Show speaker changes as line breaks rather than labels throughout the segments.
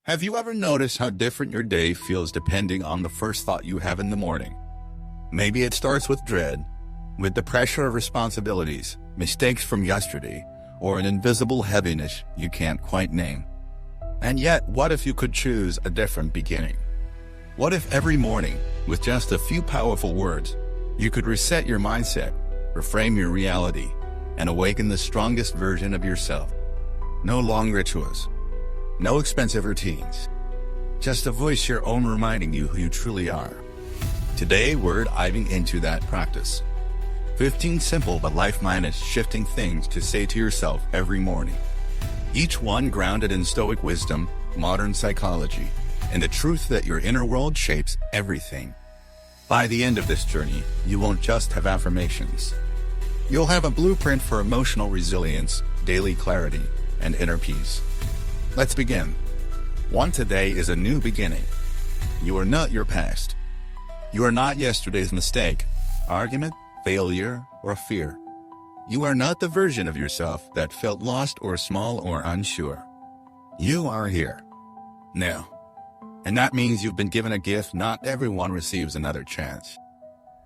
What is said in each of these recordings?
Have you ever noticed how different your day feels depending on the first thought you have in the morning? Maybe it starts with dread, with the pressure of responsibilities, mistakes from yesterday, or an invisible heaviness you can't quite name. And yet, what if you could choose a different beginning? What if every morning, with just a few powerful words, you could reset your mindset, reframe your reality, and awaken the strongest version of yourself? No long rituals, no expensive routines, just a voice your own reminding you who you truly are. Today, we're diving into that practice. 15 simple but life-minded shifting things to say to yourself every morning. Each one grounded in Stoic wisdom, modern psychology, and the truth that your inner world shapes everything. By the end of this journey, you won't just have affirmations. You'll have a blueprint for emotional resilience, daily clarity, and inner peace. Let's begin. 1. Today is a new beginning. You are not your past. You are not yesterday's mistake, argument, failure, or fear. You are not the version of yourself that felt lost or small or unsure. You are here. Now. And that means you've been given a gift not everyone receives another chance.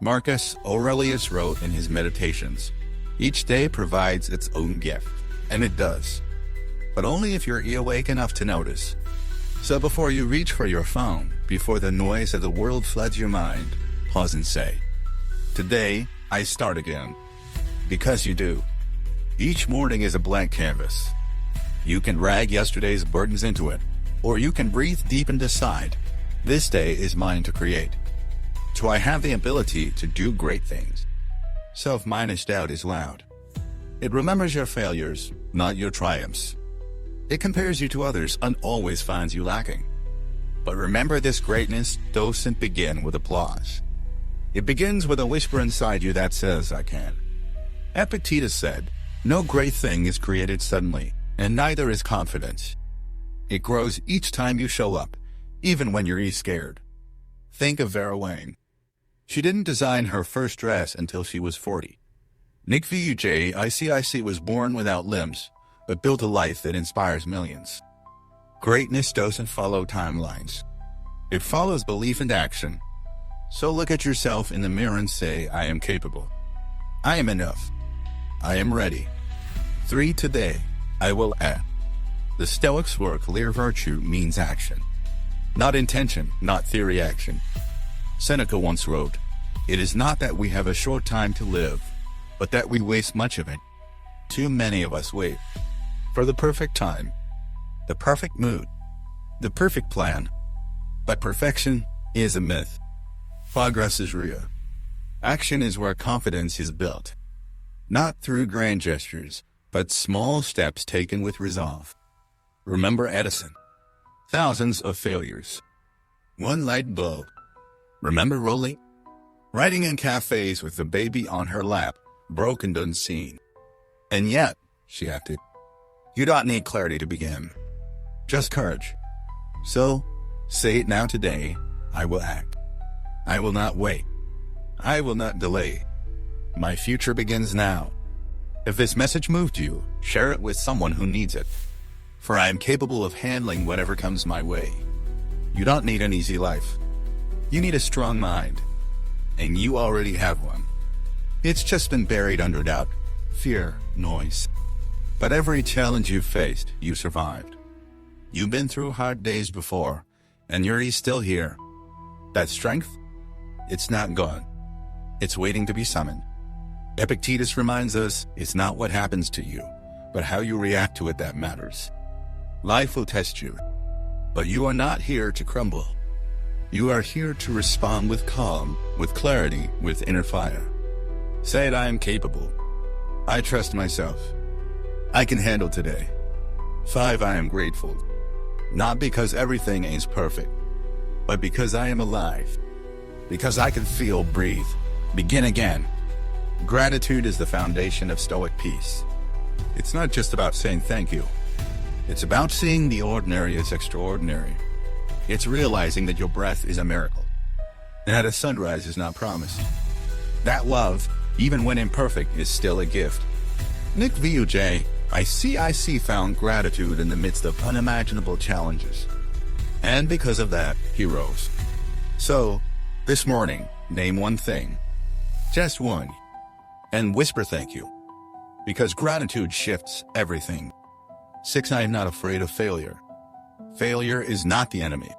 Marcus Aurelius wrote in his Meditations, each day provides its own gift, and it does. But only if you're awake enough to notice. So before you reach for your phone, before the noise of the world floods your mind, pause and say, today, I start again. Because you do. Each morning is a blank canvas. You can drag yesterday's burdens into it, or you can breathe deep and decide, this day is mine to create. Do I have the ability to do great things? Self-minus doubt is loud. It remembers your failures, not your triumphs. It compares you to others and always finds you lacking. But remember, this greatness doesn't begin with applause. It begins with a whisper inside you that says, I can. Epictetus said, no great thing is created suddenly, and neither is confidence. It grows each time you show up, even when you're scared. Think of Vera Wang. She didn't design her first dress until she was 40. Nick Vujicic was born without limbs, but built a life that inspires millions. Greatness doesn't follow timelines. It follows belief and action. So look at yourself in the mirror and say, I am capable. I am enough. I am ready. 3. Today, I will act. The Stoics' word clear virtue means action. Not intention, not theory action. Seneca once wrote, it is not that we have a short time to live, but that we waste much of it. Too many of us wait for the perfect time, the perfect mood, the perfect plan. But perfection is a myth. Progress is real. Action is where confidence is built. Not through grand gestures, but small steps taken with resolve. Remember Edison. Thousands of failures. One light bulb. Remember Rolly? Writing in cafes with the baby on her lap, broken and unseen. And yet, she acted. You don't need clarity to begin. Just courage. So, say it now today, I will act. I will not wait. I will not delay. My future begins now. If this message moved you, share it with someone who needs it. For I am capable of handling whatever comes my way. You don't need an easy life. You need a strong mind. And you already have one. It's just been buried under doubt, fear, noise. But every challenge you've faced, you survived. You've been through hard days before, and you're still here. That strength? It's not gone. It's waiting to be summoned. Epictetus reminds us, it's not what happens to you, but how you react to it that matters. Life will test you, but you are not here to crumble. You are here to respond with calm, with clarity, with inner fire. Say it, I am capable. I trust myself. I can handle today. 5. I am grateful. Not because everything is perfect, but because I am alive. Because I can feel, breathe, begin again. Gratitude is the foundation of Stoic peace. It's not just about saying thank you. It's about seeing the ordinary as extraordinary. It's realizing that your breath is a miracle, and that a sunrise is not promised. That love, even when imperfect, is still a gift. Nick Vujicic, I see found gratitude in the midst of unimaginable challenges. And because of that, he rose. So, this morning, name one thing. Just one. And whisper thank you. Because gratitude shifts everything. 6. I am not afraid of failure. Failure is not the enemy.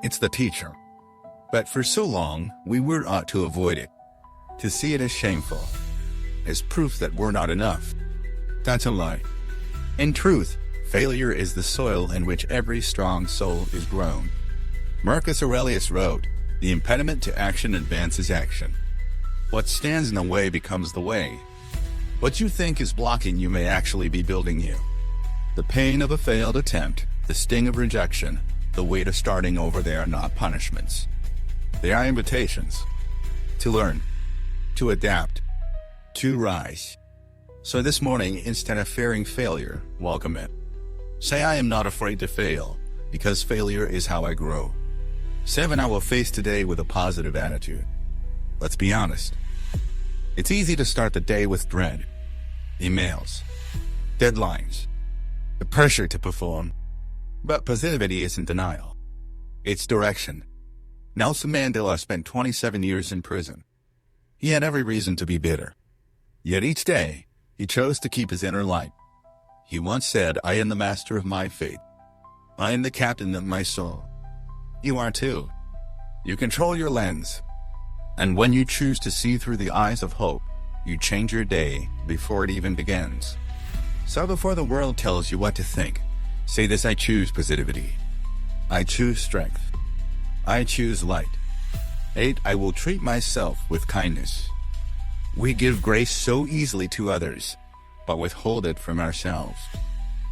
It's the teacher. But for so long, we were taught to avoid it. To see it as shameful. As proof that we're not enough. That's a lie. In truth, failure is the soil in which every strong soul is grown. Marcus Aurelius wrote, "The impediment to action advances action. What stands in the way becomes the way. What you think is blocking you may actually be building you." The pain of a failed attempt, the sting of rejection, the weight of starting over, they are not punishments. They are invitations. To learn. To adapt. To rise. So this morning, instead of fearing failure, welcome it. Say, I am not afraid to fail, because failure is how I grow. 7. I will face today with a positive attitude. Let's be honest. It's easy to start the day with dread. Emails. Deadlines. The pressure to perform. But positivity isn't denial. It's direction. Nelson Mandela spent 27 years in prison. He had every reason to be bitter. Yet each day, he chose to keep his inner light. He once said, I am the master of my fate. I am the captain of my soul. You are too. You control your lens. And when you choose to see through the eyes of hope, you change your day before it even begins. So before the world tells you what to think, say this: I choose positivity. I choose strength. I choose light. 8. I will treat myself with kindness. We give grace so easily to others, but withhold it from ourselves.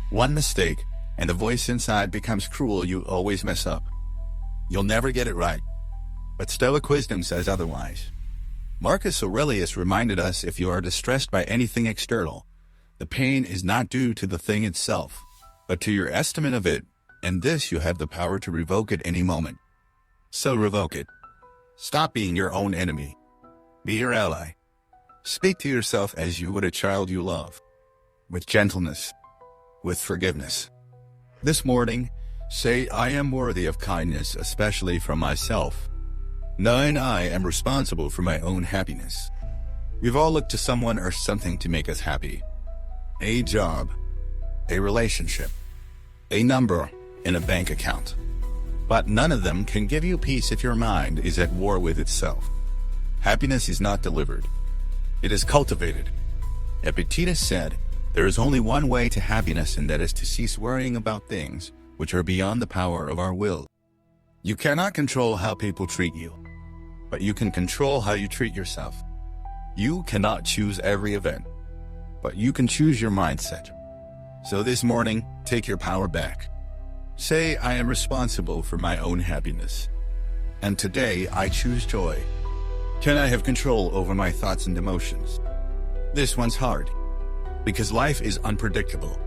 One mistake, and the voice inside becomes cruel. You always mess up. You'll never get it right. But Stoic wisdom says otherwise. Marcus Aurelius reminded us, if you are distressed by anything external, the pain is not due to the thing itself, but to your estimate of it, and this you have the power to revoke at any moment. So revoke it. Stop being your own enemy. Be your ally. Speak to yourself as you would a child you love. With gentleness. With forgiveness. This morning, say, I am worthy of kindness, especially from myself. 9. I am responsible for my own happiness. We've all looked to someone or something to make us happy. A job, a relationship, a number in a bank account. But none of them can give you peace if your mind is at war with itself. Happiness is not delivered. It is cultivated. Epictetus said, there is only one way to happiness, and that is to cease worrying about things which are beyond the power of our will. You cannot control how people treat you, but you can control how you treat yourself. You cannot choose every event, but you can choose your mindset. So this morning, take your power back. Say, I am responsible for my own happiness. And today, I choose joy. Can I have control over my thoughts and emotions? This one's hard, because life is unpredictable.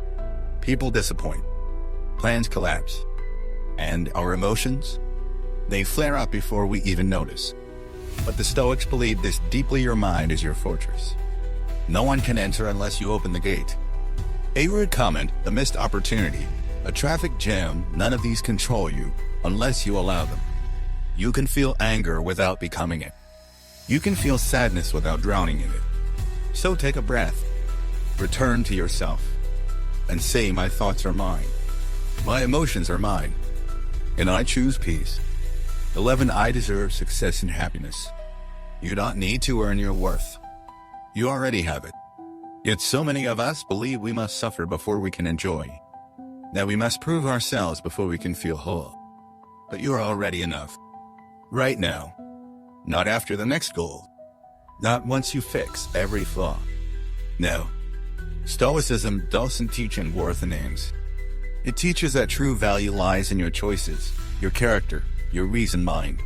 People disappoint. Plans collapse. And our emotions? They flare up before we even notice. But the Stoics believe this deeply: your mind is your fortress. No one can enter unless you open the gate. A rude comment, a missed opportunity, a traffic jam, none of these control you unless you allow them. You can feel anger without becoming it. You can feel sadness without drowning in it. So take a breath, return to yourself, and say, my thoughts are mine. My emotions are mine, and I choose peace. 11. I deserve success and happiness. You don't need to earn your worth. You already have it. Yet so many of us believe we must suffer before we can enjoy. That we must prove ourselves before we can feel whole. But you're already enough. Right now. Not after the next goal. Not once you fix every flaw. No. Stoicism doesn't teach in worth and ends. It teaches that true value lies in your choices, your character, your reasoned mind.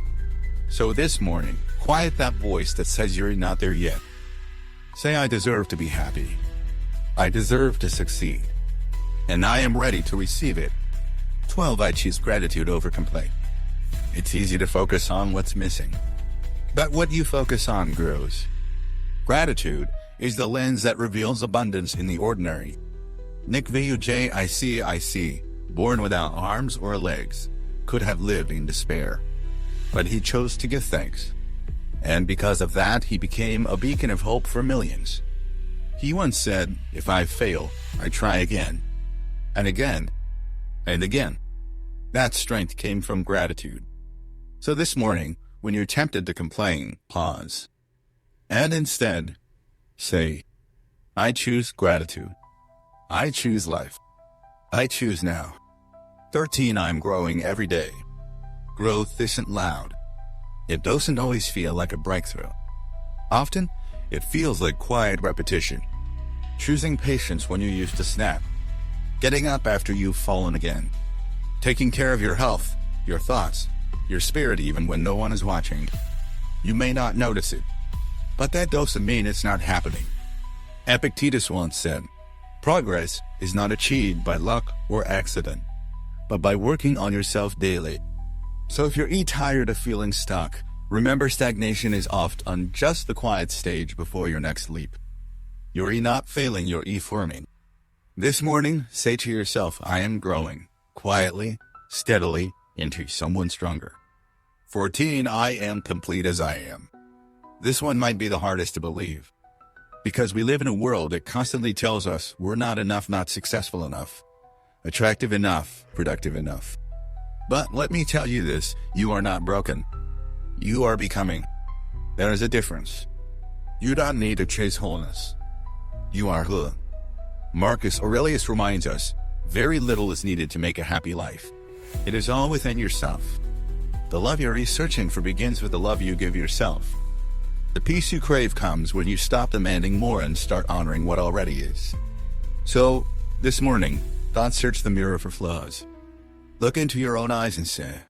So this morning, quiet that voice that says you're not there yet. Say, I deserve to be happy. I deserve to succeed. And I am ready to receive it. 12. I choose gratitude over complaint. It's easy to focus on what's missing, but what you focus on grows. Gratitude is the lens that reveals abundance in the ordinary. Nick Vujic, I see, born without arms or legs, could have lived in despair. But he chose to give thanks. And because of that, he became a beacon of hope for millions. He once said, "If I fail, I try again, and again, and again." That strength came from gratitude. So this morning, when you're tempted to complain, pause. And instead, say, "I choose gratitude. I choose life. I choose now." 13. I'm growing every day. Growth isn't loud. It doesn't always feel like a breakthrough. Often, it feels like quiet repetition. Choosing patience when you used to snap. Getting up after you've fallen again. Taking care of your health, your thoughts, your spirit even when no one is watching. You may not notice it, but that doesn't mean it's not happening. Epictetus once said, "Progress is not achieved by luck or accident, but by working on yourself daily." So if you're tired of feeling stuck, remember stagnation is often just the quiet stage before your next leap. You're not failing, you're forming. This morning, say to yourself, "I am growing, quietly, steadily, into someone stronger." 14. I am complete as I am. This one might be the hardest to believe, because we live in a world that constantly tells us we're not enough, not successful enough, attractive enough, productive enough. But let me tell you this, you are not broken. You are becoming. There is a difference. You don't need to chase wholeness. You are whole. Marcus Aurelius reminds us, very little is needed to make a happy life. It is all within yourself. The love you're searching for begins with the love you give yourself. The peace you crave comes when you stop demanding more and start honoring what already is. So, this morning, don't search the mirror for flaws. Look into your own eyes and say,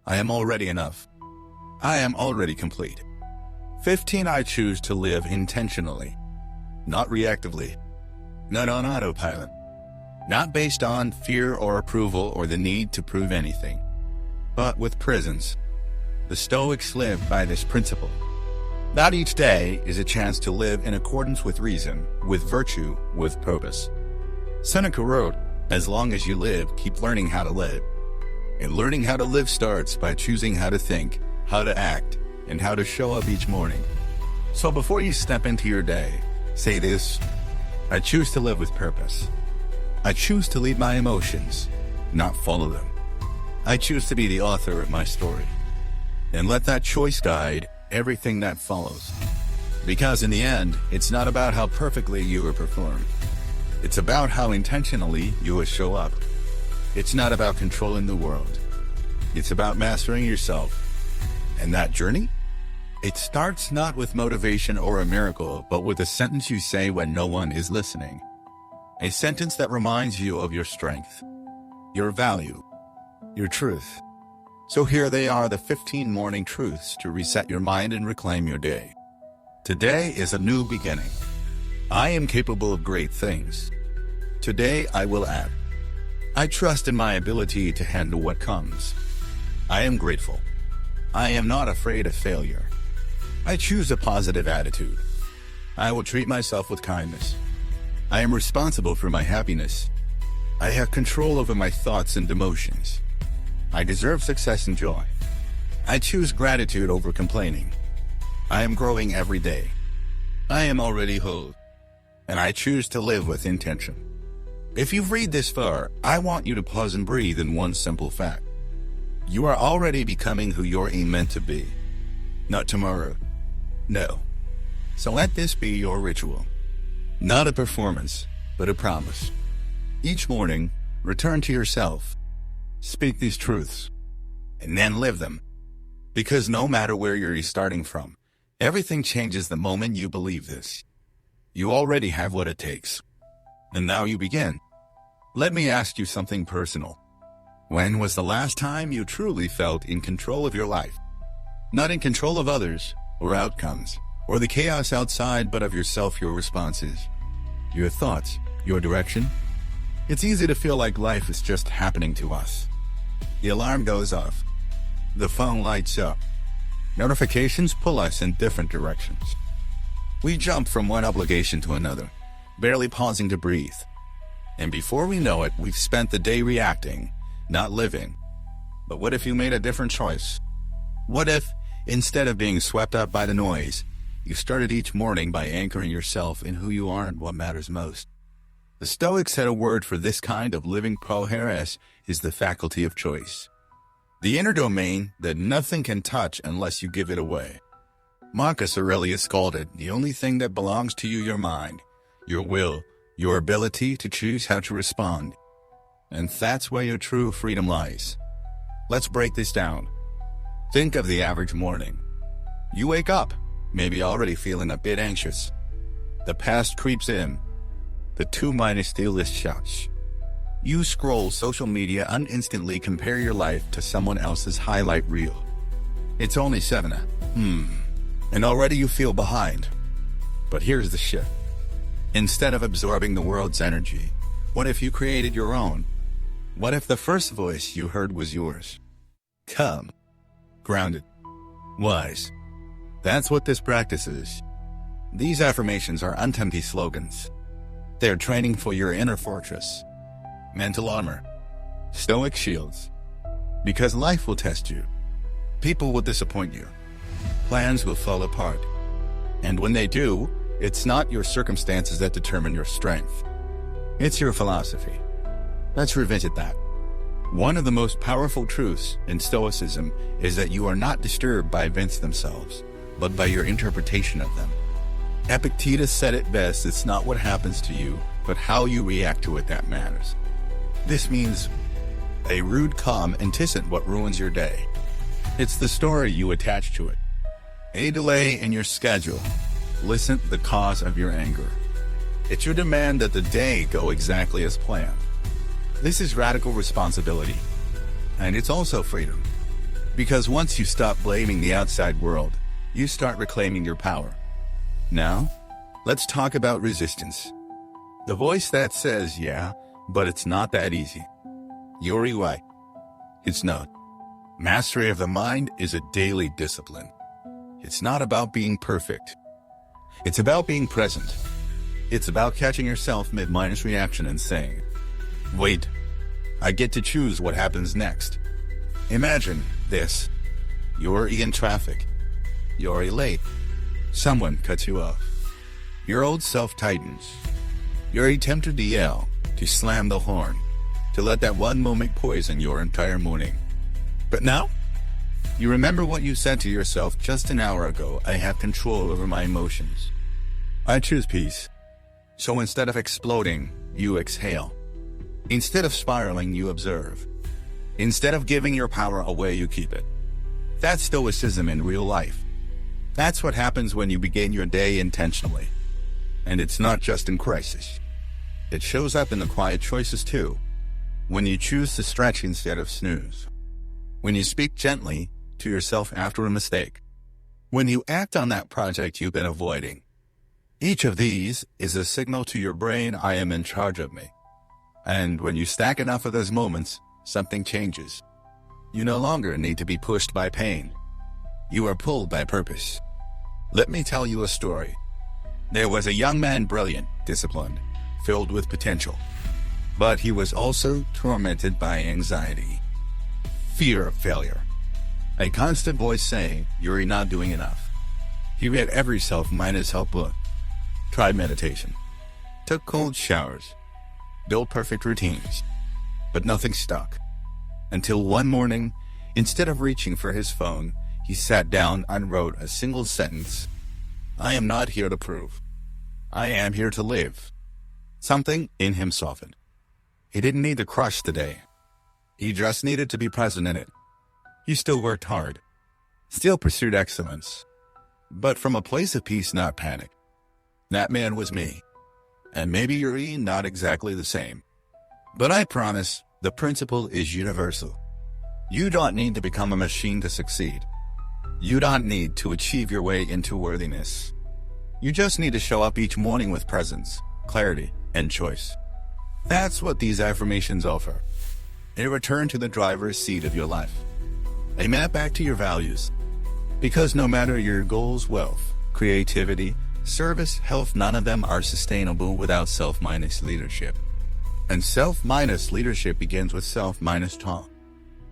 "I am already enough. I am already complete." 15. I choose to live intentionally, not reactively, not on autopilot, not based on fear or approval or the need to prove anything, but with presence. The Stoics lived by this principle. That each day is a chance to live in accordance with reason, with virtue, with purpose. Seneca wrote, "As long as you live, keep learning how to live." And learning how to live starts by choosing how to think, how to act, and how to show up each morning. So before you step into your day, say this: "I choose to live with purpose. I choose to lead my emotions, not follow them. I choose to be the author of my story." And let that choice guide everything that follows. Because in the end, it's not about how perfectly you will perform. It's about how intentionally you will show up. It's not about controlling the world. It's about mastering yourself. And that journey? It starts not with motivation or a miracle, but with a sentence you say when no one is listening. A sentence that reminds you of your strength, your value, your truth. So here they are, the 15 morning truths to reset your mind and reclaim your day. Today is a new beginning. I am capable of great things. Today I will act. I trust in my ability to handle what comes. I am grateful. I am not afraid of failure. I choose a positive attitude. I will treat myself with kindness. I am responsible for my happiness. I have control over my thoughts and emotions. I deserve success and joy. I choose gratitude over complaining. I am growing every day. I am already whole. And I choose to live with intention. If you've read this far, I want you to pause and breathe in one simple fact. You are already becoming who you're meant to be. Not tomorrow. No. So let this be your ritual. Not a performance, but a promise. Each morning, return to yourself. Speak these truths. And then live them. Because no matter where you're starting from, everything changes the moment you believe this. You already have what it takes. And now you begin. Let me ask you something personal. When was the last time you truly felt in control of your life? Not in control of others, or outcomes, or the chaos outside, but of yourself, your responses, your thoughts, your direction. It's easy to feel like life is just happening to us. The alarm goes off. The phone lights up. Notifications pull us in different directions. We jump from one obligation to another, barely pausing to breathe. And before we know it, we've spent the day reacting, not living. But what if you made a different choice? What if, instead of being swept up by the noise, you started each morning by anchoring yourself in who you are and what matters most? The Stoics had a word for this kind of living progress is the faculty of choice. The inner domain that nothing can touch unless you give it away. Marcus Aurelius called it the only thing that belongs to you, your mind, your will, your ability to choose how to respond. And that's where your true freedom lies. Let's break this down. Think of the average morning. You wake up, maybe already feeling a bit anxious. The past creeps in. The two-minus-do list shouts. You scroll social media and instantly compare your life to someone else's highlight reel. It's only 7 and already you feel behind. But here's the shift. Instead of absorbing the world's energy, what if you created your own? What if the first voice you heard was yours? Calm, grounded, wise. That's what this practice is. These affirmations are unempty slogans. They're training for your inner fortress. Mental armor. Stoic shields. Because life will test you. People will disappoint you. Plans will fall apart. And when they do, it's not your circumstances that determine your strength. It's your philosophy. Let's revisit that. One of the most powerful truths in Stoicism is that you are not disturbed by events themselves, but by your interpretation of them. Epictetus said it best, it's not what happens to you, but how you react to it that matters. This means a rude calm isn't what ruins your day. It's the story you attach to it. A delay in your schedule isn't the cause of your anger. It's your demand that the day go exactly as planned. This is radical responsibility. And it's also freedom. Because once you stop blaming the outside world, you start reclaiming your power. Now, let's talk about resistance. The voice that says, yeah, but it's not that easy. You're right. It's not. Mastery of the mind is a daily discipline. It's not about being perfect. It's about being present. It's about catching yourself mid-minus reaction and saying, wait, I get to choose what happens next. Imagine this. You're in traffic. You're late. Someone cuts you off. Your old self tightens. You're tempted to yell, to slam the horn, to let that one moment poison your entire morning. But now, you remember what you said to yourself just an hour ago. I have control over my emotions. I choose peace. So instead of exploding, you exhale. Instead of spiraling, you observe. Instead of giving your power away, you keep it. That's Stoicism in real life. That's what happens when you begin your day intentionally. And it's not just in crisis. It shows up in the quiet choices too. When you choose to stretch instead of snooze. When you speak gently to yourself after a mistake. When you act on that project you've been avoiding. Each of these is a signal to your brain, I am in charge of me. And when you stack enough of those moments, something changes. You no longer need to be pushed by pain. You are pulled by purpose. Let me tell you a story. There was a young man, brilliant, disciplined, filled with potential. But he was also tormented by anxiety. Fear of failure. A constant voice saying, you're not doing enough. He read every self-minus help book. Tried meditation. Took cold showers. Built perfect routines. But nothing stuck. Until one morning, instead of reaching for his phone, he sat down and wrote a single sentence. I am not here to prove. I am here to live. Something in him softened. He didn't need to crush the day. He just needed to be present in it. He still worked hard. Still pursued excellence. But from a place of peace, not panic. That man was me. And maybe you're not exactly the same. But I promise, the principle is universal. You don't need to become a machine to succeed. You don't need to achieve your way into worthiness. You just need to show up each morning with presence, clarity, and choice. That's what these affirmations offer. A return to the driver's seat of your life. A map back to your values. Because no matter your goals, wealth, creativity, service, health, none of them are sustainable without self-minus leadership. And self-minus leadership begins with self-minus talk.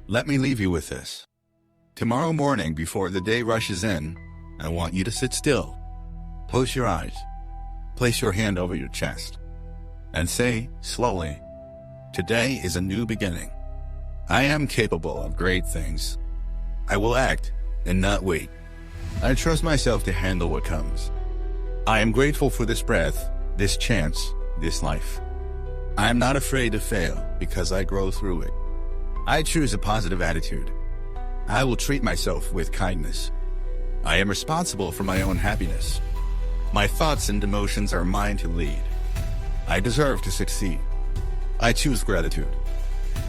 Let me leave you with this. Tomorrow morning, before the day rushes in, I want you to sit still. Close your eyes. Place your hand over your chest. And say, slowly, today is a new beginning. I am capable of great things. I will act and not wait. I trust myself to handle what comes. I am grateful for this breath, this chance, this life. I am not afraid to fail because I grow through it. I choose a positive attitude. I will treat myself with kindness. I am responsible for my own happiness. My thoughts and emotions are mine to lead. I deserve to succeed. I choose gratitude.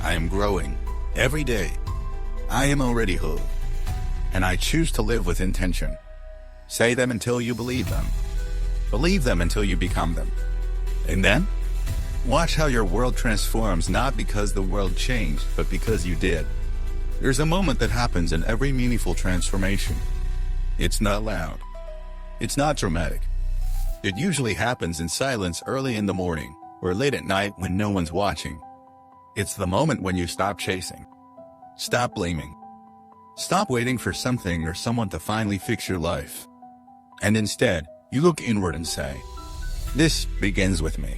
I am growing every day. I am already whole. And I choose to live with intention. Say them until you believe them. Believe them until you become them. And then, watch how your world transforms, not because the world changed, but because you did. There's a moment that happens in every meaningful transformation. It's not loud. It's not dramatic. It usually happens in silence early in the morning or late at night when no one's watching. It's the moment when you stop chasing. Stop blaming. Stop waiting for something or someone to finally fix your life. And instead, you look inward and say, this begins with me.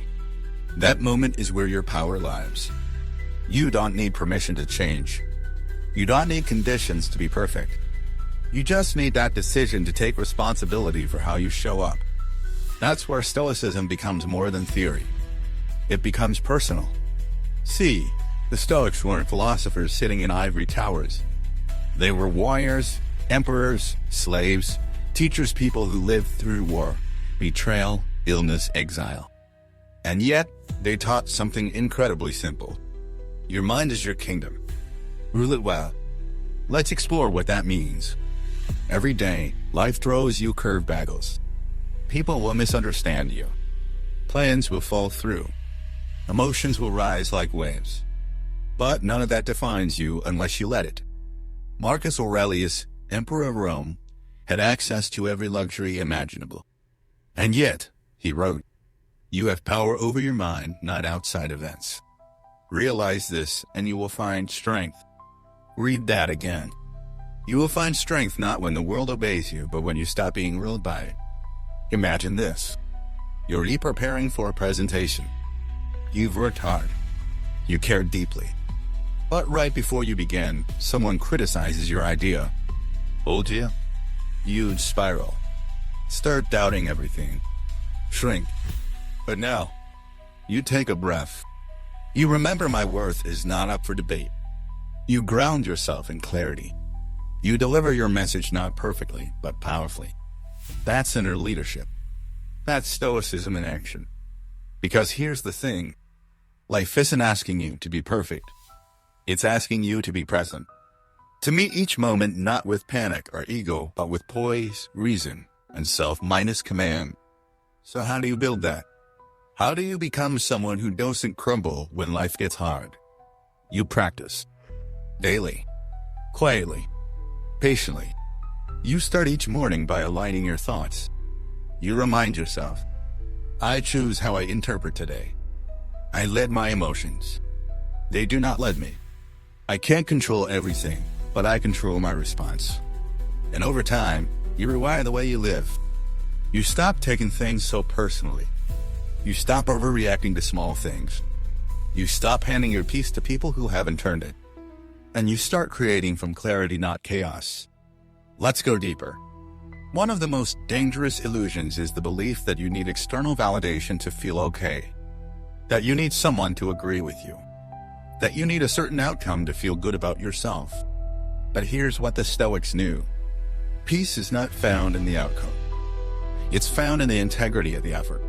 That moment is where your power lies. You don't need permission to change. You don't need conditions to be perfect. You just need that decision to take responsibility for how you show up. That's where Stoicism becomes more than theory. It becomes personal. See, the Stoics weren't philosophers sitting in ivory towers. They were warriors, emperors, slaves, teachers, people who lived through war, betrayal, illness, exile. And yet, they taught something incredibly simple. Your mind is your kingdom. Rule it well. Let's explore what that means. Every day, life throws you curveballs. People will misunderstand you. Plans will fall through. Emotions will rise like waves. But none of that defines you unless you let it. Marcus Aurelius, Emperor of Rome, had access to every luxury imaginable. And yet, he wrote, you have power over your mind, not outside events. Realize this, and you will find strength. Read that again. You will find strength not when the world obeys you, but when you stop being ruled by it. Imagine this. You're preparing for a presentation. You've worked hard. You cared deeply. But right before you begin, someone criticizes your idea. Told you? You'd spiral. Start doubting everything. Shrink. But now, you take a breath. You remember my worth is not up for debate. You ground yourself in clarity. You deliver your message not perfectly, but powerfully. That's inner leadership. That's Stoicism in action. Because here's the thing. Life isn't asking you to be perfect. It's asking you to be present. To meet each moment not with panic or ego, but with poise, reason, and self-minus command. So how do you build that? How do you become someone who doesn't crumble when life gets hard? You practice. Daily. Quietly. Patiently. You start each morning by aligning your thoughts. You remind yourself, I choose how I interpret today. I lead my emotions. They do not lead me. I can't control everything, but I control my response. And over time, you rewire the way you live. You stop taking things so personally. You stop overreacting to small things. You stop handing your peace to people who haven't turned it. And you start creating from clarity, not chaos. Let's go deeper. One of the most dangerous illusions is the belief that you need external validation to feel okay. That you need someone to agree with you. That you need a certain outcome to feel good about yourself. But here's what the Stoics knew. Peace is not found in the outcome. It's found in the integrity of the effort.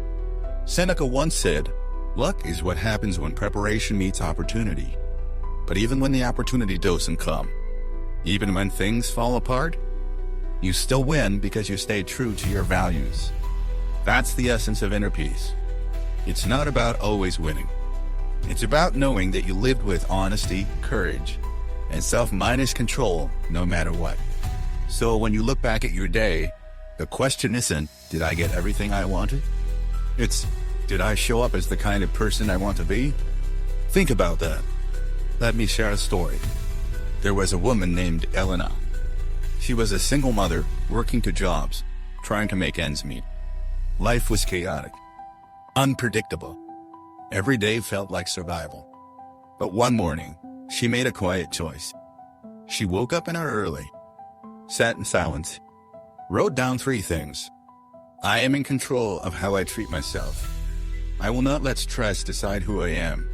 Seneca once said, luck is what happens when preparation meets opportunity. But even when the opportunity doesn't come, even when things fall apart, you still win because you stay true to your values. That's the essence of inner peace. It's not about always winning. It's about knowing that you lived with honesty, courage, and self-minus control no matter what. So when you look back at your day, the question isn't, did I get everything I wanted? It's, did I show up as the kind of person I want to be? Think about that. Let me share a story. There was a woman named Elena. She was a single mother, working 2 jobs, trying to make ends meet. Life was chaotic, unpredictable. Every day felt like survival. But one morning, she made a quiet choice. She woke up an hour early, sat in silence, wrote down 3 things. I am in control of how I treat myself. I will not let stress decide who I am.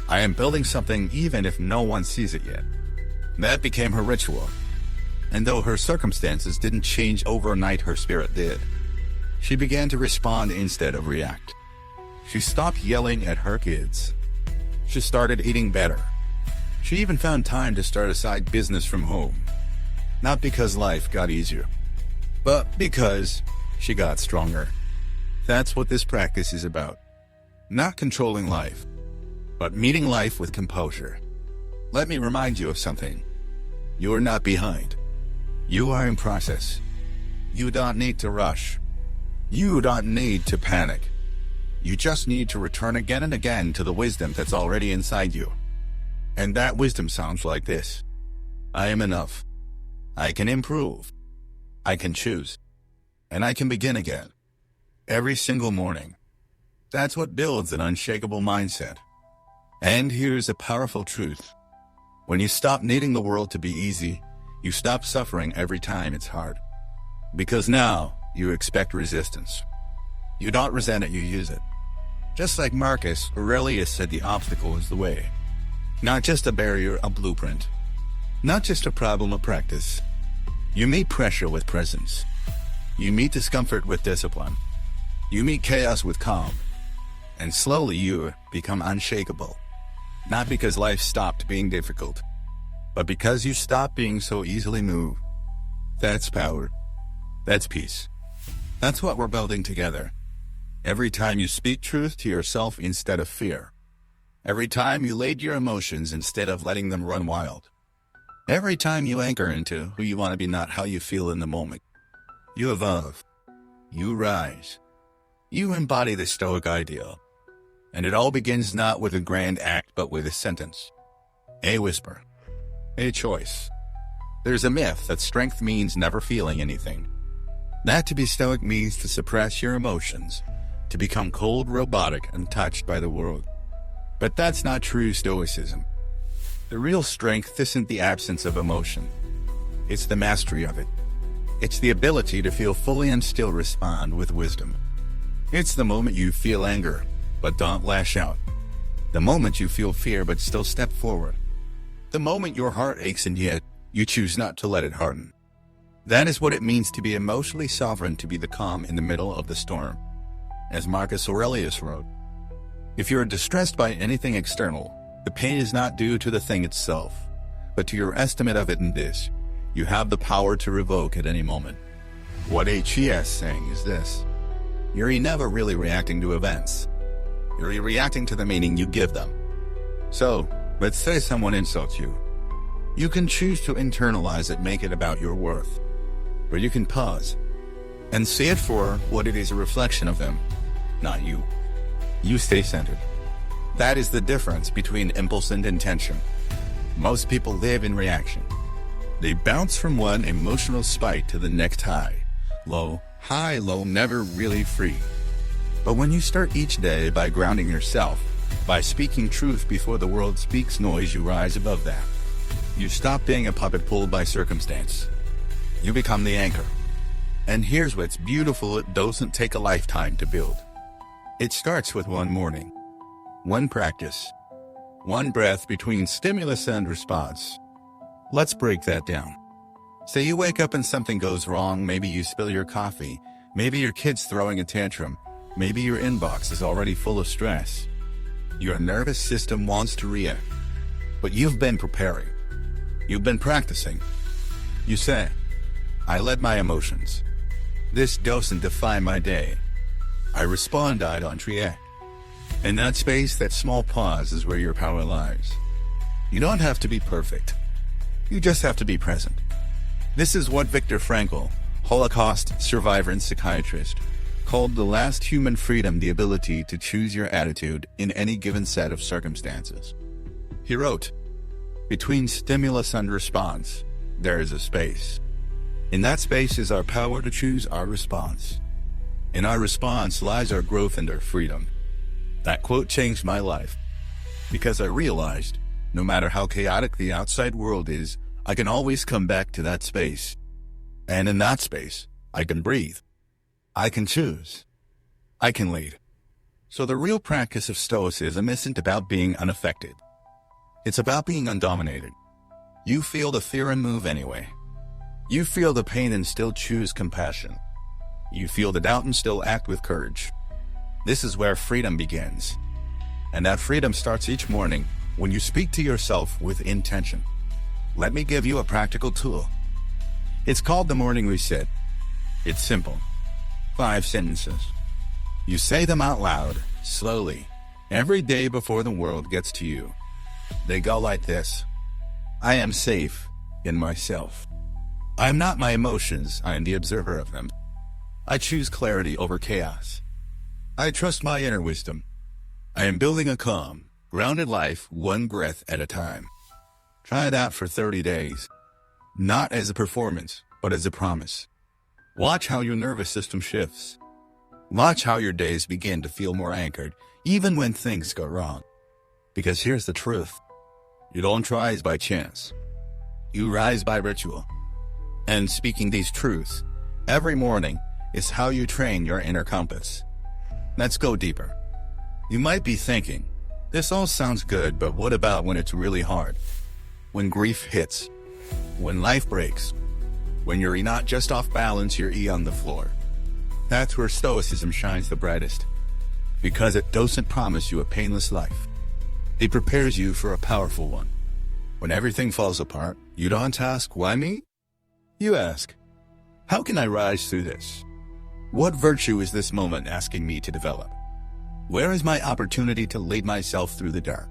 I am building something even if no one sees it yet. That became her ritual. And though her circumstances didn't change overnight, her spirit did. She began to respond instead of react. She stopped yelling at her kids. She started eating better. She even found time to start a side business from home. Not because life got easier, but because she got stronger. That's what this practice is about. Not controlling life, but meeting life with composure. Let me remind you of something. You are not behind. You are in process. You don't need to rush. You don't need to panic. You just need to return again and again to the wisdom that's already inside you. And that wisdom sounds like this. I am enough. I can improve. I can choose. And I can begin again. Every single morning. That's what builds an unshakable mindset. And here's a powerful truth. When you stop needing the world to be easy, you stop suffering every time it's hard. Because now, you expect resistance. You don't resent it, you use it. Just like Marcus Aurelius said, the obstacle is the way. Not just a barrier, a blueprint. Not just a problem, a practice. You meet pressure with presence. You meet discomfort with discipline. You meet chaos with calm. And slowly you become unshakable. Not because life stopped being difficult, but because you stopped being so easily moved. That's power. That's peace. That's what we're building together. Every time you speak truth to yourself instead of fear. Every time you lead your emotions instead of letting them run wild. Every time you anchor into who you want to be, not how you feel in the moment. You evolve. You rise. You embody the Stoic ideal. And it all begins not with a grand act, but with a sentence. A whisper. A choice. There's a myth that strength means never feeling anything. That to be Stoic means to suppress your emotions, to become cold, robotic, untouched by the world. But that's not true Stoicism. The real strength isn't the absence of emotion. It's the mastery of it. It's the ability to feel fully and still respond with wisdom. It's the moment you feel anger, but don't lash out. The moment you feel fear, but still step forward. The moment your heart aches and yet you choose not to let it harden. That is what it means to be emotionally sovereign, to be the calm in the middle of the storm. As Marcus Aurelius wrote, if you are distressed by anything external, the pain is not due to the thing itself, but to your estimate of it. In this, you have the power to revoke at any moment. What he is saying is this. You're never really reacting to events. You're reacting to the meaning you give them. So, let's say someone insults you. You can choose to internalize it, make it about your worth. Or you can pause and see it for what it is, a reflection of them, not you. You stay centered. That is the difference between impulse and intention. Most people live in reaction. They bounce from one emotional spike to the next high, low, never really free. But when you start each day by grounding yourself, by speaking truth before the world speaks noise, you rise above that. You stop being a puppet pulled by circumstance. You become the anchor. And here's what's beautiful, it doesn't take a lifetime to build. It starts with one morning, one practice, one breath between stimulus and response. Let's break that down. Say you wake up and something goes wrong. Maybe you spill your coffee. Maybe your kid's throwing a tantrum. Maybe your inbox is already full of stress. Your nervous system wants to react. But you've been preparing. You've been practicing. You say, I let my emotions. This doesn't define my day. I respond, I don't react. In that space, that small pause is where your power lies. You don't have to be perfect. You just have to be present. This is what Viktor Frankl, Holocaust survivor and psychiatrist, called the last human freedom, the ability to choose your attitude in any given set of circumstances. He wrote, Between stimulus and response, there is a space. In that space is our power to choose our response. In our response lies our growth and our freedom. That quote changed my life, because I realized, no matter how chaotic the outside world is, I can always come back to that space. And in that space, I can breathe. I can choose. I can lead. So the real practice of Stoicism isn't about being unaffected. It's about being undominated. You feel the fear and move anyway. You feel the pain and still choose compassion. You feel the doubt and still act with courage. This is where freedom begins. And that freedom starts each morning when you speak to yourself with intention. Let me give you a practical tool. It's called the morning reset. It's simple. 5 sentences. You say them out loud, slowly, every day before the world gets to you. They go like this. I am safe in myself. I am not my emotions, I am the observer of them. I choose clarity over chaos. I trust my inner wisdom. I am building a calm, grounded life one breath at a time. Try it out for 30 days. Not as a performance, but as a promise. Watch how your nervous system shifts. Watch how your days begin to feel more anchored, even when things go wrong. Because here's the truth. You don't rise by chance. You rise by ritual. And speaking these truths every morning is how you train your inner compass. Let's go deeper. You might be thinking, this all sounds good, but what about when it's really hard? When grief hits, when life breaks, when you're not just off balance, you're on the floor. That's where Stoicism shines the brightest, because it doesn't promise you a painless life. It prepares you for a powerful one. When everything falls apart, you don't ask, why me? You ask, how can I rise through this? What virtue is this moment asking me to develop? Where is my opportunity to lead myself through the dark?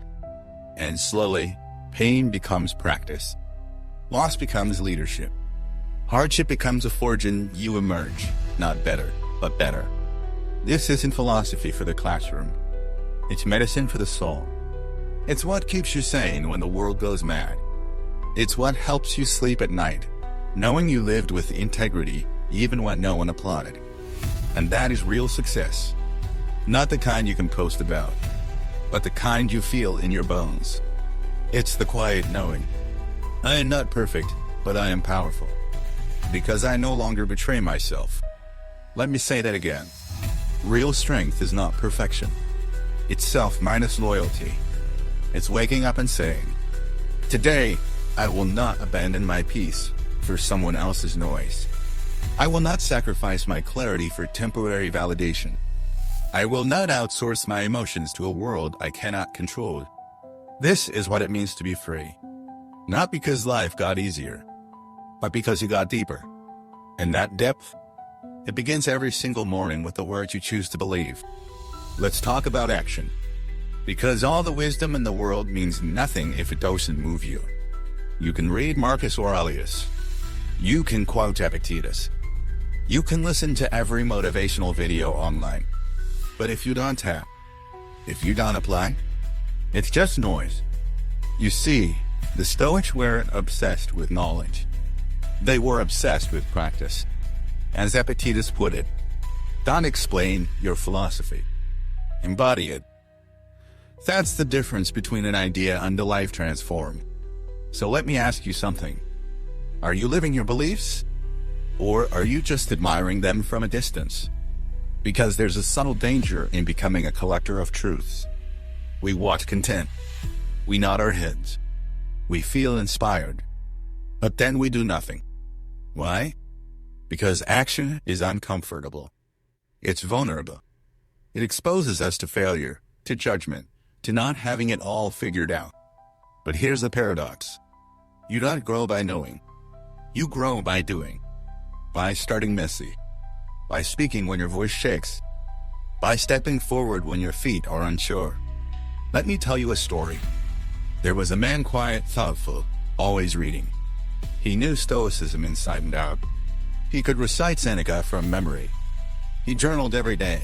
And slowly, pain becomes practice. Loss becomes leadership. Hardship becomes a forge and you emerge, not better, but better. This isn't philosophy for the classroom. It's medicine for the soul. It's what keeps you sane when the world goes mad. It's what helps you sleep at night, knowing you lived with integrity even when no one applauded. And that is real success. Not the kind you can post about, but the kind you feel in your bones. It's the quiet knowing. I am not perfect, but I am powerful. Because I no longer betray myself. Let me say that again. Real strength is not perfection. It's self minus loyalty. It's waking up and saying, today, I will not abandon my peace for someone else's noise. I will not sacrifice my clarity for temporary validation. I will not outsource my emotions to a world I cannot control. This is what it means to be free. Not because life got easier, but because you got deeper. And that depth, it begins every single morning with the words you choose to believe. Let's talk about action. Because all the wisdom in the world means nothing if it doesn't move you. You can read Marcus Aurelius. You can quote Epictetus. You can listen to every motivational video online. But if you don't tap, if you don't apply, it's just noise. You see, the Stoics weren't obsessed with knowledge. They were obsessed with practice. As Epictetus put it, don't explain your philosophy. Embody it. That's the difference between an idea and a life transformed. So let me ask you something. Are you living your beliefs? Or are you just admiring them from a distance? Because there's a subtle danger in becoming a collector of truths. We watch content. We nod our heads. We feel inspired. But then we do nothing. Why? Because action is uncomfortable. It's vulnerable. It exposes us to failure, to judgment, to not having it all figured out. But here's the paradox. You don't grow by knowing. You grow by doing. By starting messy. By speaking when your voice shakes. By stepping forward when your feet are unsure. Let me tell you a story. There was a man quiet, thoughtful, always reading. He knew Stoicism inside and out. He could recite Seneca from memory. He journaled every day.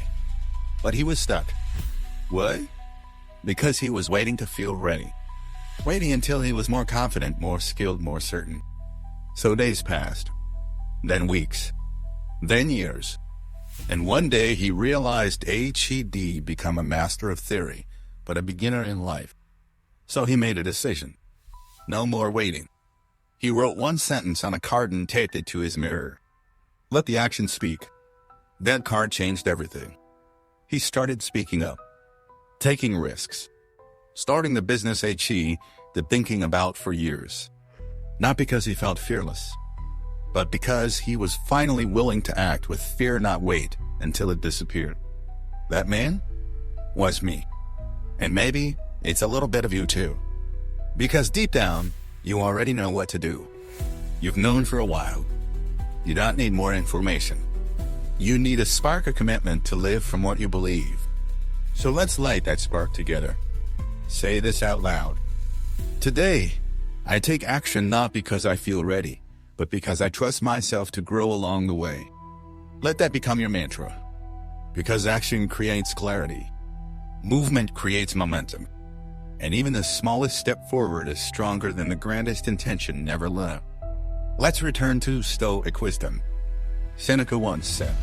But he was stuck. Why? Because he was waiting to feel ready. waiting until he was more confident, more skilled, more certain. So days passed, then weeks, then years. And one day he realized he'd become a master of theory, but a beginner in life. So he made a decision. No more waiting. He wrote one sentence on a card and taped it to his mirror. Let the action speak. That card changed everything. He started speaking up, taking risks, starting the business he'd been thinking about for years. Not because he felt fearless, but because he was finally willing to act with fear, not wait until it disappeared. That man was me. And maybe it's a little bit of you too. Because deep down, you already know what to do. You've known for a while. You don't need more information. You need a spark of commitment to live from what you believe. So let's light that spark together. Say this out loud. Today, I take action not because I feel ready, but because I trust myself to grow along the way. Let that become your mantra. Because action creates clarity. Movement creates momentum. And even the smallest step forward is stronger than the grandest intention never left. Let's return to Stoic wisdom. Seneca once said,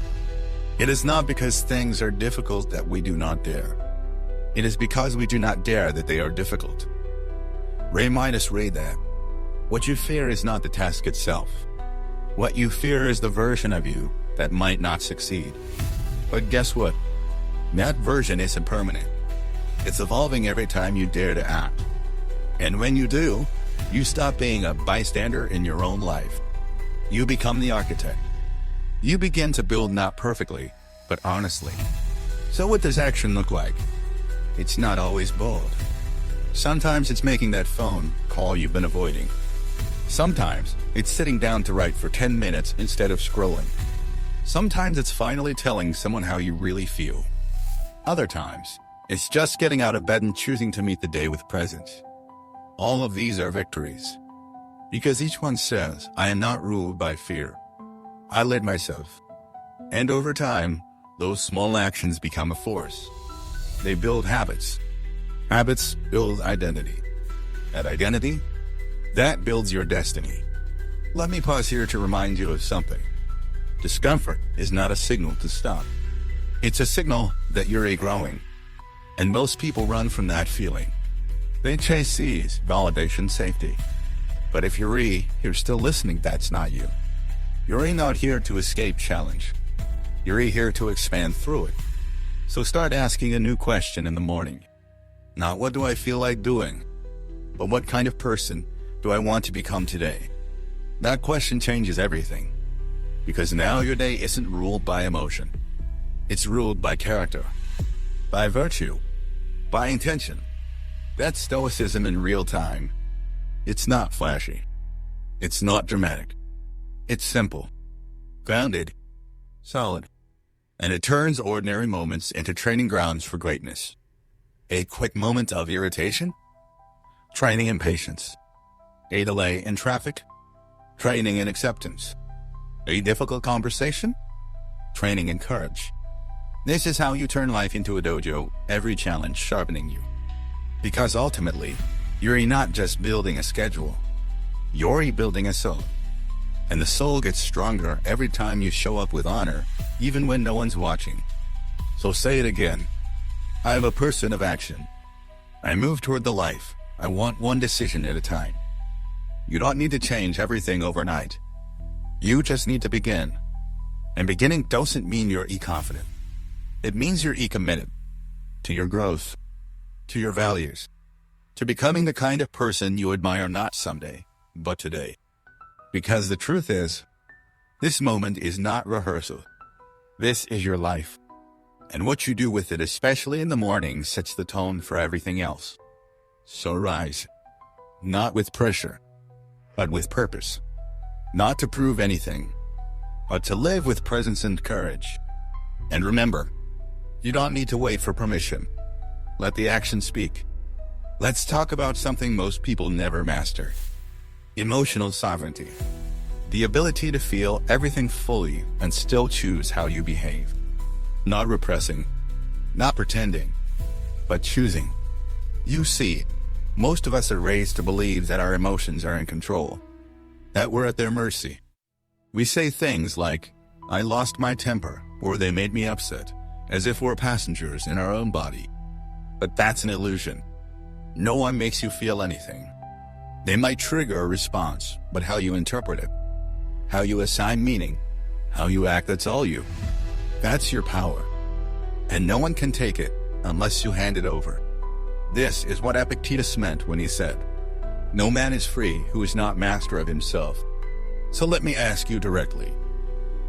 "It is not because things are difficult that we do not dare. It is because we do not dare that they are difficult." Remind us, read that. What you fear is not the task itself. What you fear is the version of you that might not succeed. But guess what? That version isn't permanent. It's evolving every time you dare to act. And when you do, you stop being a bystander in your own life. You become the architect. You begin to build not perfectly, but honestly. So what does action look like? It's not always bold. Sometimes it's making that phone call you've been avoiding. Sometimes it's sitting down to write for 10 minutes instead of scrolling. Sometimes it's finally telling someone how you really feel. Other times, it's just getting out of bed and choosing to meet the day with presence. All of these are victories. Because each one says, I am not ruled by fear. I led myself. And over time, those small actions become a force. They build habits. Habits build identity. That identity, that builds your destiny. Let me pause here to remind you of something. Discomfort is not a signal to stop. It's a signal that you're growing. And most people run from that feeling. They chase ease, validation, safety. But if you're still listening, that's not you. You're not here to escape challenge. You're here to expand through it. So start asking a new question in the morning. Not what do I feel like doing, but what kind of person do I want to become today? That question changes everything. Because now your day isn't ruled by emotion. It's ruled by character, by virtue, by intention. That's stoicism in real time. It's not flashy. It's not dramatic. It's simple, grounded, solid, and it turns ordinary moments into training grounds for greatness. A quick moment of irritation? Training in patience. A delay in traffic? Training in acceptance. A difficult conversation? Training in courage. This is how you turn life into a dojo, every challenge sharpening you. Because ultimately, you're not just building a schedule. You're building a soul. And the soul gets stronger every time you show up with honor, even when no one's watching. So say it again. I'm a person of action. I move toward the life I want, one decision at a time. You don't need to change everything overnight. You just need to begin. And beginning doesn't mean you're confident. It means you're committed to your growth, to your values, to becoming the kind of person you admire not someday, but today. Because the truth is, this moment is not rehearsal. This is your life. And what you do with it, especially in the morning, sets the tone for everything else. So rise, not with pressure, but with purpose. Not to prove anything, but to live with presence and courage. And remember, you don't need to wait for permission. Let the action speak. Let's talk about something most people never master. Emotional sovereignty. The ability to feel everything fully and still choose how you behave. Not repressing, not pretending, but choosing. You see, Most of us are raised to believe that our emotions are in control, that we're at their mercy. We say things like, "I lost my temper," or "they made me upset," as if we're passengers in our own body. But that's an illusion. No one makes you feel anything. They might trigger a response, but how you interpret it, how you assign meaning, how you act, that's all you. That's your power. And no one can take it unless you hand it over. This is what Epictetus meant when he said, "No man is free who is not master of himself." So let me ask you directly,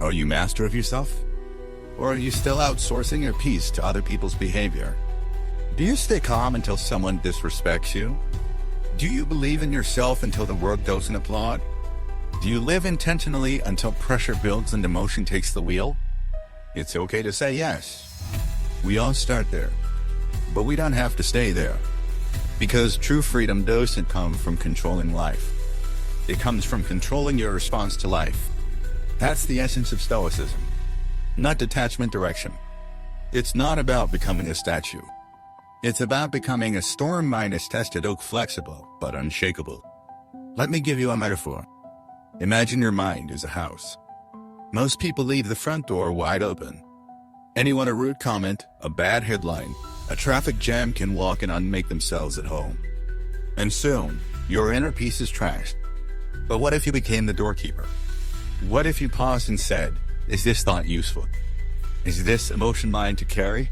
are you master of yourself? Or are you still outsourcing your peace to other people's behavior? Do you stay calm until someone disrespects you? Do you believe in yourself until the world doesn't applaud? Do you live intentionally until pressure builds and emotion takes the wheel? It's okay to say yes. We all start there, but we don't have to stay there. Because true freedom doesn't come from controlling life. It comes from controlling your response to life. That's the essence of Stoicism, not detachment direction. It's not about becoming a statue. It's about becoming a storm-minus tested oak, flexible but unshakable. Let me give you a metaphor. Imagine your mind is a house. Most people leave the front door wide open. Anyone a rude comment, a bad headline, a traffic jam can walk in and make themselves at home. And soon, your inner peace is trashed. But what if you became the doorkeeper? What if you paused and said, "Is this thought useful? Is this emotion mine to carry?"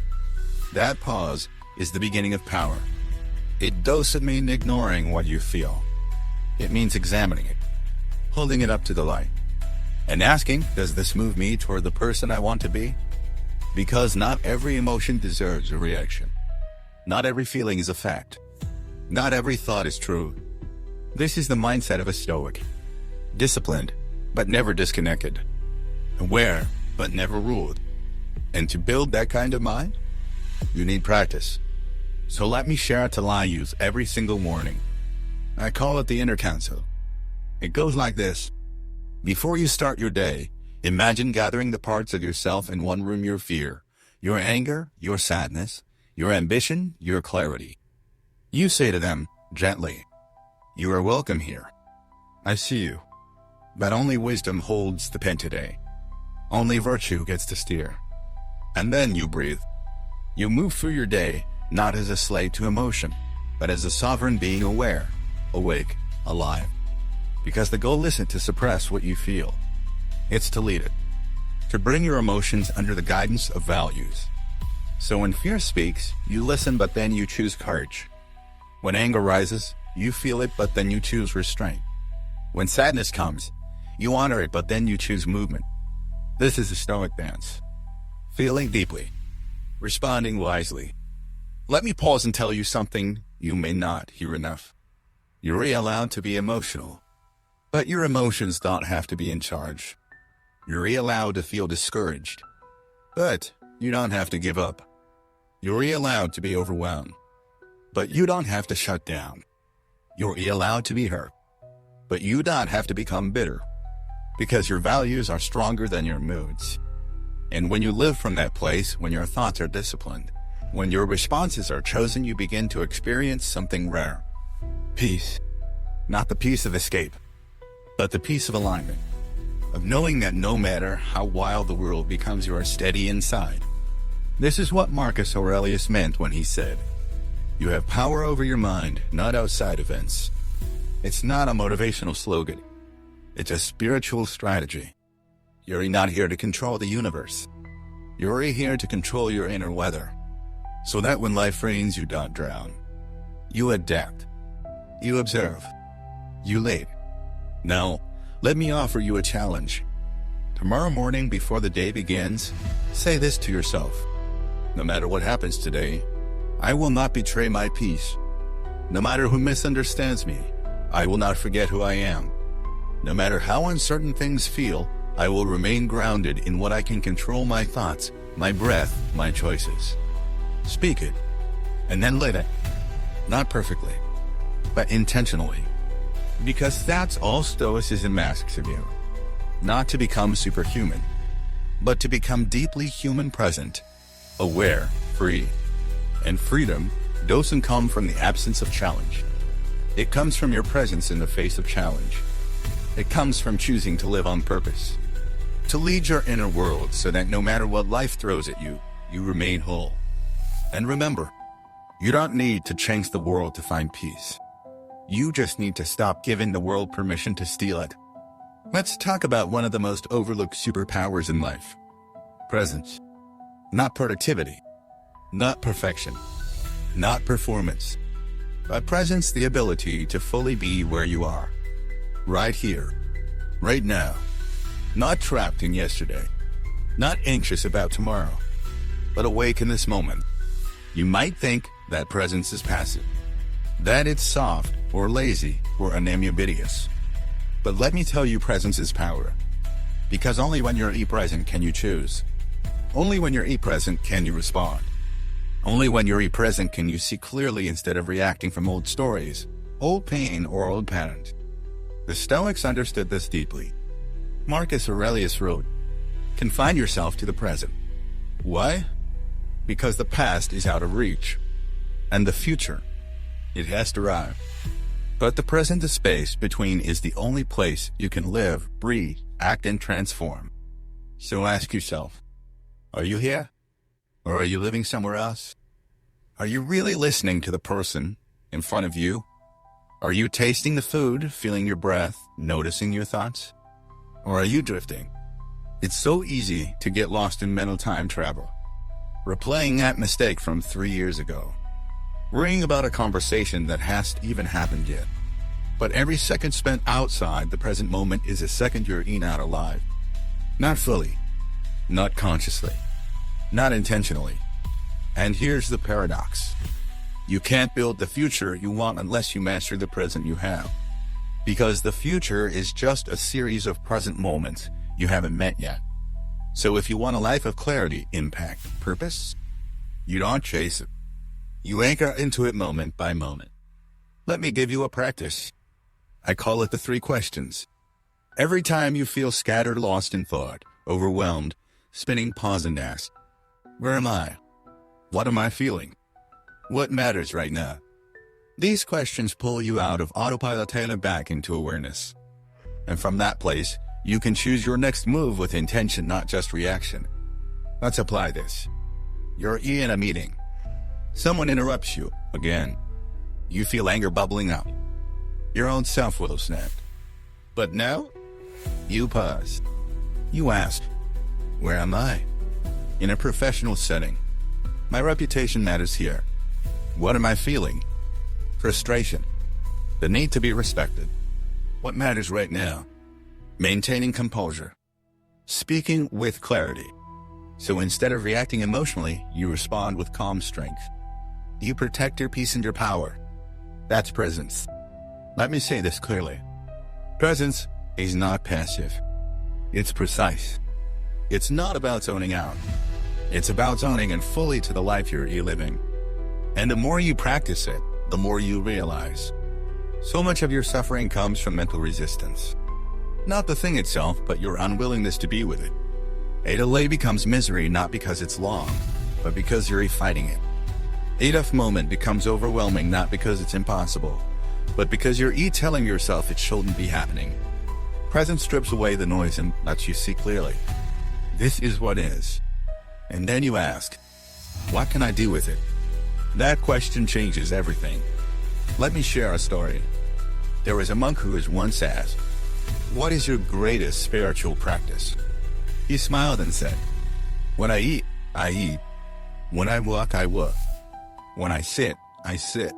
That pause is the beginning of power. It doesn't mean ignoring what you feel. It means examining it, holding it up to the light, and asking, does this move me toward the person I want to be? Because not every emotion deserves a reaction. Not every feeling is a fact. Not every thought is true. This is the mindset of a Stoic. Disciplined, but never disconnected. Aware, but never ruled. And to build that kind of mind, you need practice. So let me share a tool I use every single morning. I call it the inner council. It goes like this. Before you start your day, imagine gathering the parts of yourself in one room: your fear, your anger, your sadness, your ambition, your clarity. You say to them, gently, "You are welcome here. I see you. But only wisdom holds the pen today. Only virtue gets to steer." And then you breathe. You move through your day, not as a slave to emotion, but as a sovereign being, aware, awake, alive. Because the goal isn't to suppress what you feel. It's to lead it. To bring your emotions under the guidance of values. So when fear speaks, you listen, but then you choose courage. When anger rises, you feel it, but then you choose restraint. When sadness comes, you honor it, but then you choose movement. This is a Stoic dance. Feeling deeply. Responding wisely. Let me pause and tell you something you may not hear enough. You're allowed to be emotional. But your emotions don't have to be in charge. You're allowed to feel discouraged. But you don't have to give up. You're allowed to be overwhelmed. But you don't have to shut down. You're allowed to be hurt. But you don't have to become bitter. Because your values are stronger than your moods. And when you live from that place, when your thoughts are disciplined, when your responses are chosen, you begin to experience something rare. Peace. Not the peace of escape, but the peace of alignment. Of knowing that no matter how wild the world becomes, you are steady inside. This is what Marcus Aurelius meant when he said, "You have power over your mind, not outside events." It's not a motivational slogan. It's a spiritual strategy. You're not here to control the universe. You're here to control your inner weather. So that when life rains, you don't drown. You adapt. You observe. You lead. Now, let me offer you a challenge. Tomorrow morning before the day begins, say this to yourself. No matter what happens today, I will not betray my peace. No matter who misunderstands me, I will not forget who I am. No matter how uncertain things feel, I will remain grounded in what I can control: my thoughts, my breath, my choices. Speak it, and then live it. Not perfectly, but intentionally. Because that's all Stoicism asks of you. Not to become superhuman, but to become deeply human, present, aware, free. And freedom doesn't come from the absence of challenge. It comes from your presence in the face of challenge. It comes from choosing to live on purpose, to lead your inner world so that no matter what life throws at you, you remain whole. And remember, you don't need to change the world to find peace. You just need to stop giving the world permission to steal it. Let's talk about one of the most overlooked superpowers in life. Presence. Not productivity. Not perfection. Not performance. But presence, the ability to fully be where you are. Right here. Right now. Not trapped in yesterday. Not anxious about tomorrow. But awake in this moment. You might think that presence is passive, that it's soft or lazy or unambiguous. But let me tell you, presence is power. Because only when you're present can you choose. Only when you're present can you respond. Only when you're present can you see clearly instead of reacting from old stories, old pain, or old patterns. The Stoics understood this deeply. Marcus Aurelius wrote, "Confine yourself to the present." Why? Because the past is out of reach. And the future, it has to arrive. But the present, the space between, is the only place you can live, breathe, act, and transform. So ask yourself, are you here? Or are you living somewhere else? Are you really listening to the person in front of you? Are you tasting the food, feeling your breath, noticing your thoughts? Or are you drifting? It's so easy to get lost in mental time travel, replaying that mistake from 3 years ago, worrying about a conversation that hasn't even happened yet. But every second spent outside the present moment is a second you're out alive. Not fully, not consciously, not intentionally. And here's the paradox. You can't build the future you want unless you master the present you have. Because the future is just a series of present moments you haven't met yet. So if you want a life of clarity, impact, purpose, you don't chase it. You anchor into it moment by moment. Let me give you a practice. I call it the 3 questions. Every time you feel scattered, lost in thought, overwhelmed, spinning, pause and ask, where am I? What am I feeling? What matters right now? These questions pull you out of autopilot and back into awareness. And from that place, you can choose your next move with intention, not just reaction. Let's apply this. You're in a meeting. Someone interrupts you again. You feel anger bubbling up. Your own self will snap. But now, you pause. You ask, where am I? In a professional setting, my reputation matters here. What am I feeling? Frustration. The need to be respected. What matters right now? Maintaining composure. Speaking with clarity. So instead of reacting emotionally, you respond with calm strength. You protect your peace and your power. That's presence. Let me say this clearly. Presence is not passive. It's precise. It's not about zoning out. It's about zoning in fully to the life you're living. And the more you practice it, the more you realize. So much of your suffering comes from mental resistance. Not the thing itself, but your unwillingness to be with it. A delay becomes misery not because it's long, but because you're fighting it. A tough moment becomes overwhelming not because it's impossible, but because you're telling yourself it shouldn't be happening. Presence strips away the noise and lets you see clearly. This is what is. And then you ask, what can I do with it? That question changes everything. Let me share a story. There was a monk who was once asked, what is your greatest spiritual practice? He smiled and said, when I eat, I eat. When I walk, I walk. When I sit, I sit.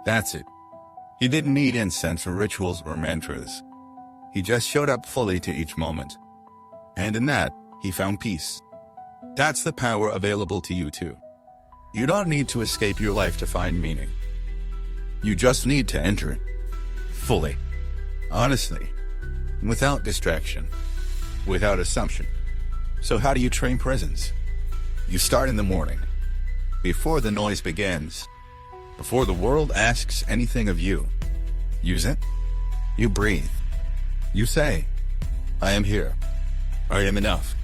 That's it. He didn't need incense or rituals or mantras. He just showed up fully to each moment. And in that, he found peace. That's the power available to you too. You don't need to escape your life to find meaning. You just need to enter it. Fully. Honestly. Without distraction. Without assumption. So how do you train presence? You start in the morning. Before the noise begins. Before the world asks anything of you. Use it. You breathe. You say, I am here. I am enough.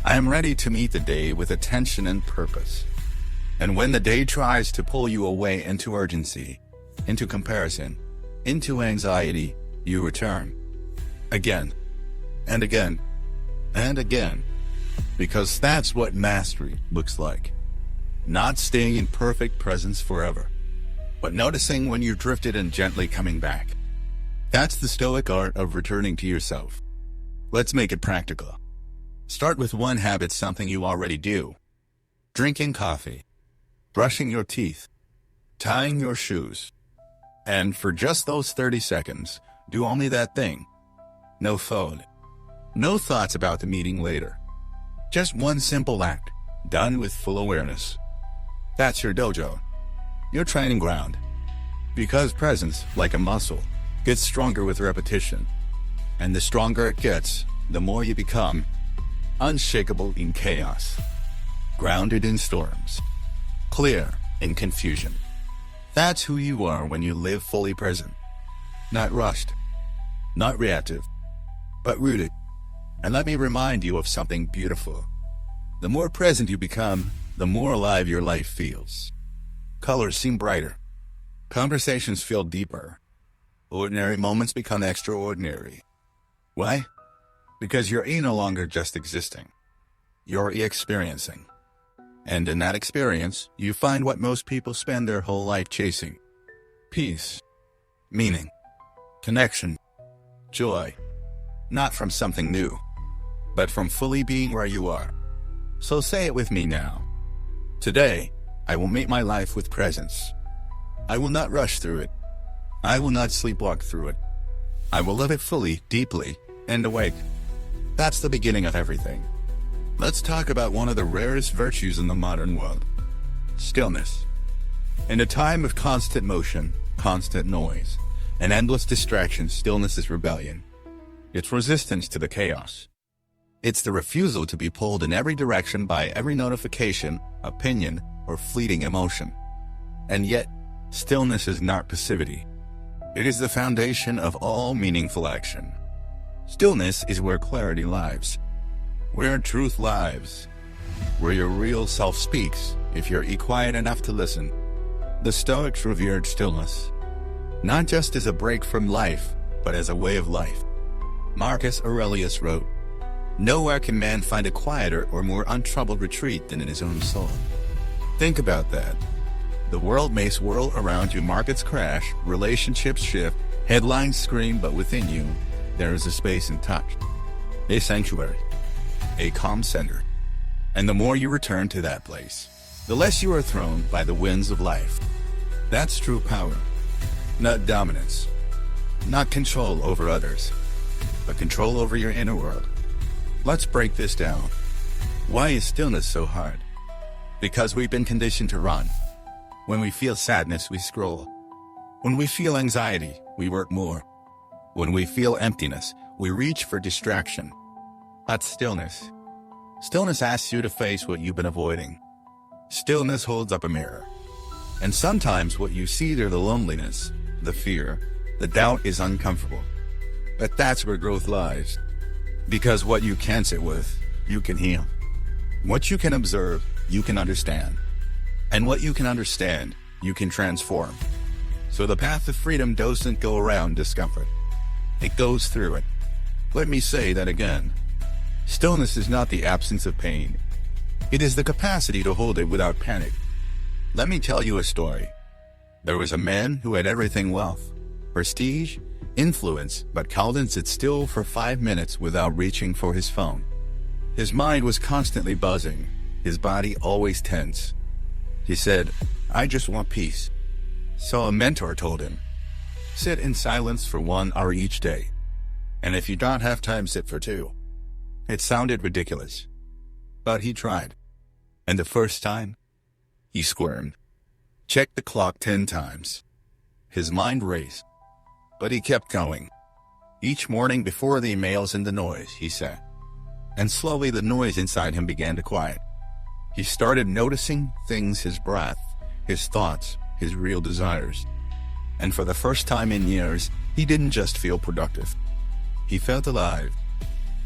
I am ready to meet the day with attention and purpose. And when the day tries to pull you away into urgency, into comparison, Into anxiety, you return. Again, and again, and again. Because that's what mastery looks like. Not staying in perfect presence forever, but noticing when you're drifted and gently coming back. That's the Stoic art of returning to yourself. Let's make it practical. Start with one habit, something you already do. Drinking coffee, brushing your teeth, tying your shoes. And for just those 30 seconds, do only that thing. No phone. No thoughts about the meeting later. Just one simple act, done with full awareness. That's your dojo. Your training ground. Because presence, like a muscle, gets stronger with repetition. And the stronger it gets, the more you become unshakable in chaos, grounded in storms, clear in confusion. That's who you are when you live fully present. Not rushed, not reactive, but rooted. And let me remind you of something beautiful. The more present you become, the more alive your life feels. Colors seem brighter. Conversations feel deeper. Ordinary moments become extraordinary. Why? Because you're no longer just existing. You're experiencing. And in that experience, you find what most people spend their whole life chasing. Peace. Meaning. Connection. Joy. Not from something new, but from fully being where you are. So say it with me now. Today, I will meet my life with presence. I will not rush through it. I will not sleepwalk through it. I will live it fully, deeply, and awake. That's the beginning of everything. Let's talk about one of the rarest virtues in the modern world. Stillness. In a time of constant motion, constant noise, and endless distraction, stillness is rebellion. It's resistance to the chaos. It's the refusal to be pulled in every direction by every notification, opinion, or fleeting emotion. And yet, stillness is not passivity. It is the foundation of all meaningful action. Stillness is where clarity lives, where truth lives, where your real self speaks if you're quiet enough to listen. The Stoics revered stillness, not just as a break from life, but as a way of life. Marcus Aurelius wrote, "Nowhere can man find a quieter or more untroubled retreat than in his own soul." Think about that. The world may swirl around you, markets crash, relationships shift, headlines scream, but within you, there is a space and touch, a sanctuary, a calm center. And the more you return to that place, the less you are thrown by the winds of life. That's true power, not dominance, not control over others, but control over your inner world. Let's break this down. Why is stillness so hard? Because we've been conditioned to run. When we feel sadness, we scroll. When we feel anxiety, we work more. When we feel emptiness, we reach for distraction. That's stillness. Stillness asks you to face what you've been avoiding. Stillness holds up a mirror. And sometimes what you see there, the loneliness, the fear, the doubt is uncomfortable. But that's where growth lies. Because what you can sit with, you can heal. What you can observe, you can understand. And what you can understand, you can transform. So the path of freedom doesn't go around discomfort. It goes through it. Let me say that again. Stillness is not the absence of pain. It is the capacity to hold it without panic. Let me tell you a story. There was a man who had everything: wealth, prestige, influence, but couldn't sit still for 5 minutes without reaching for his phone. His mind was constantly buzzing, his body always tense. He said, "I just want peace." So a mentor told him, "Sit in silence for 1 hour each day. And if you don't have time, sit for 2. It sounded ridiculous. But he tried. And the first time, he squirmed. Checked the clock 10 times. His mind raced. But he kept going. Each morning before the emails and the noise, he sat. And slowly the noise inside him began to quiet. He started noticing things: his breath, his thoughts, his real desires. And for the first time in years, he didn't just feel productive. He felt alive.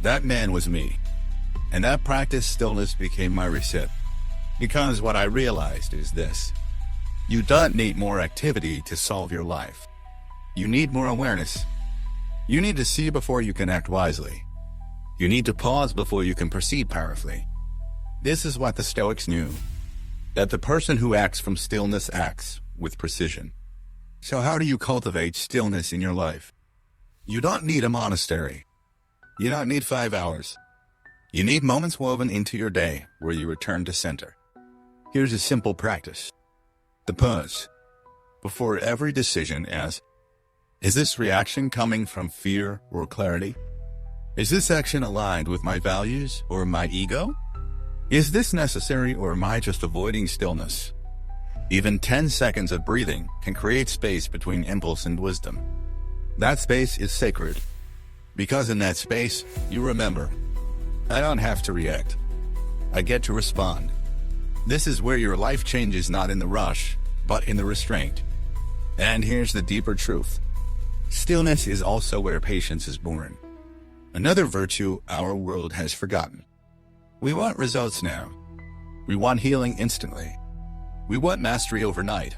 That man was me. And that practice, stillness, became my reset. Because what I realized is this: you don't need more activity to solve your life. You need more awareness. You need to see before you can act wisely. You need to pause before you can proceed powerfully. This is what the Stoics knew, that the person who acts from stillness acts with precision. So how do you cultivate stillness in your life? You don't need a monastery. You don't need 5 hours. You need moments woven into your day where you return to center. Here's a simple practice. The pause. Before every decision, ask, is this reaction coming from fear or clarity? Is this action aligned with my values or my ego? Is this necessary or am I just avoiding stillness? Even 10 seconds of breathing can create space between impulse and wisdom. That space is sacred, because in that space, you remember, I don't have to react. I get to respond. This is where your life changes, not in the rush, but in the restraint. And here's the deeper truth. Stillness is also where patience is born. Another virtue our world has forgotten. We want results now. We want healing instantly. We want mastery overnight.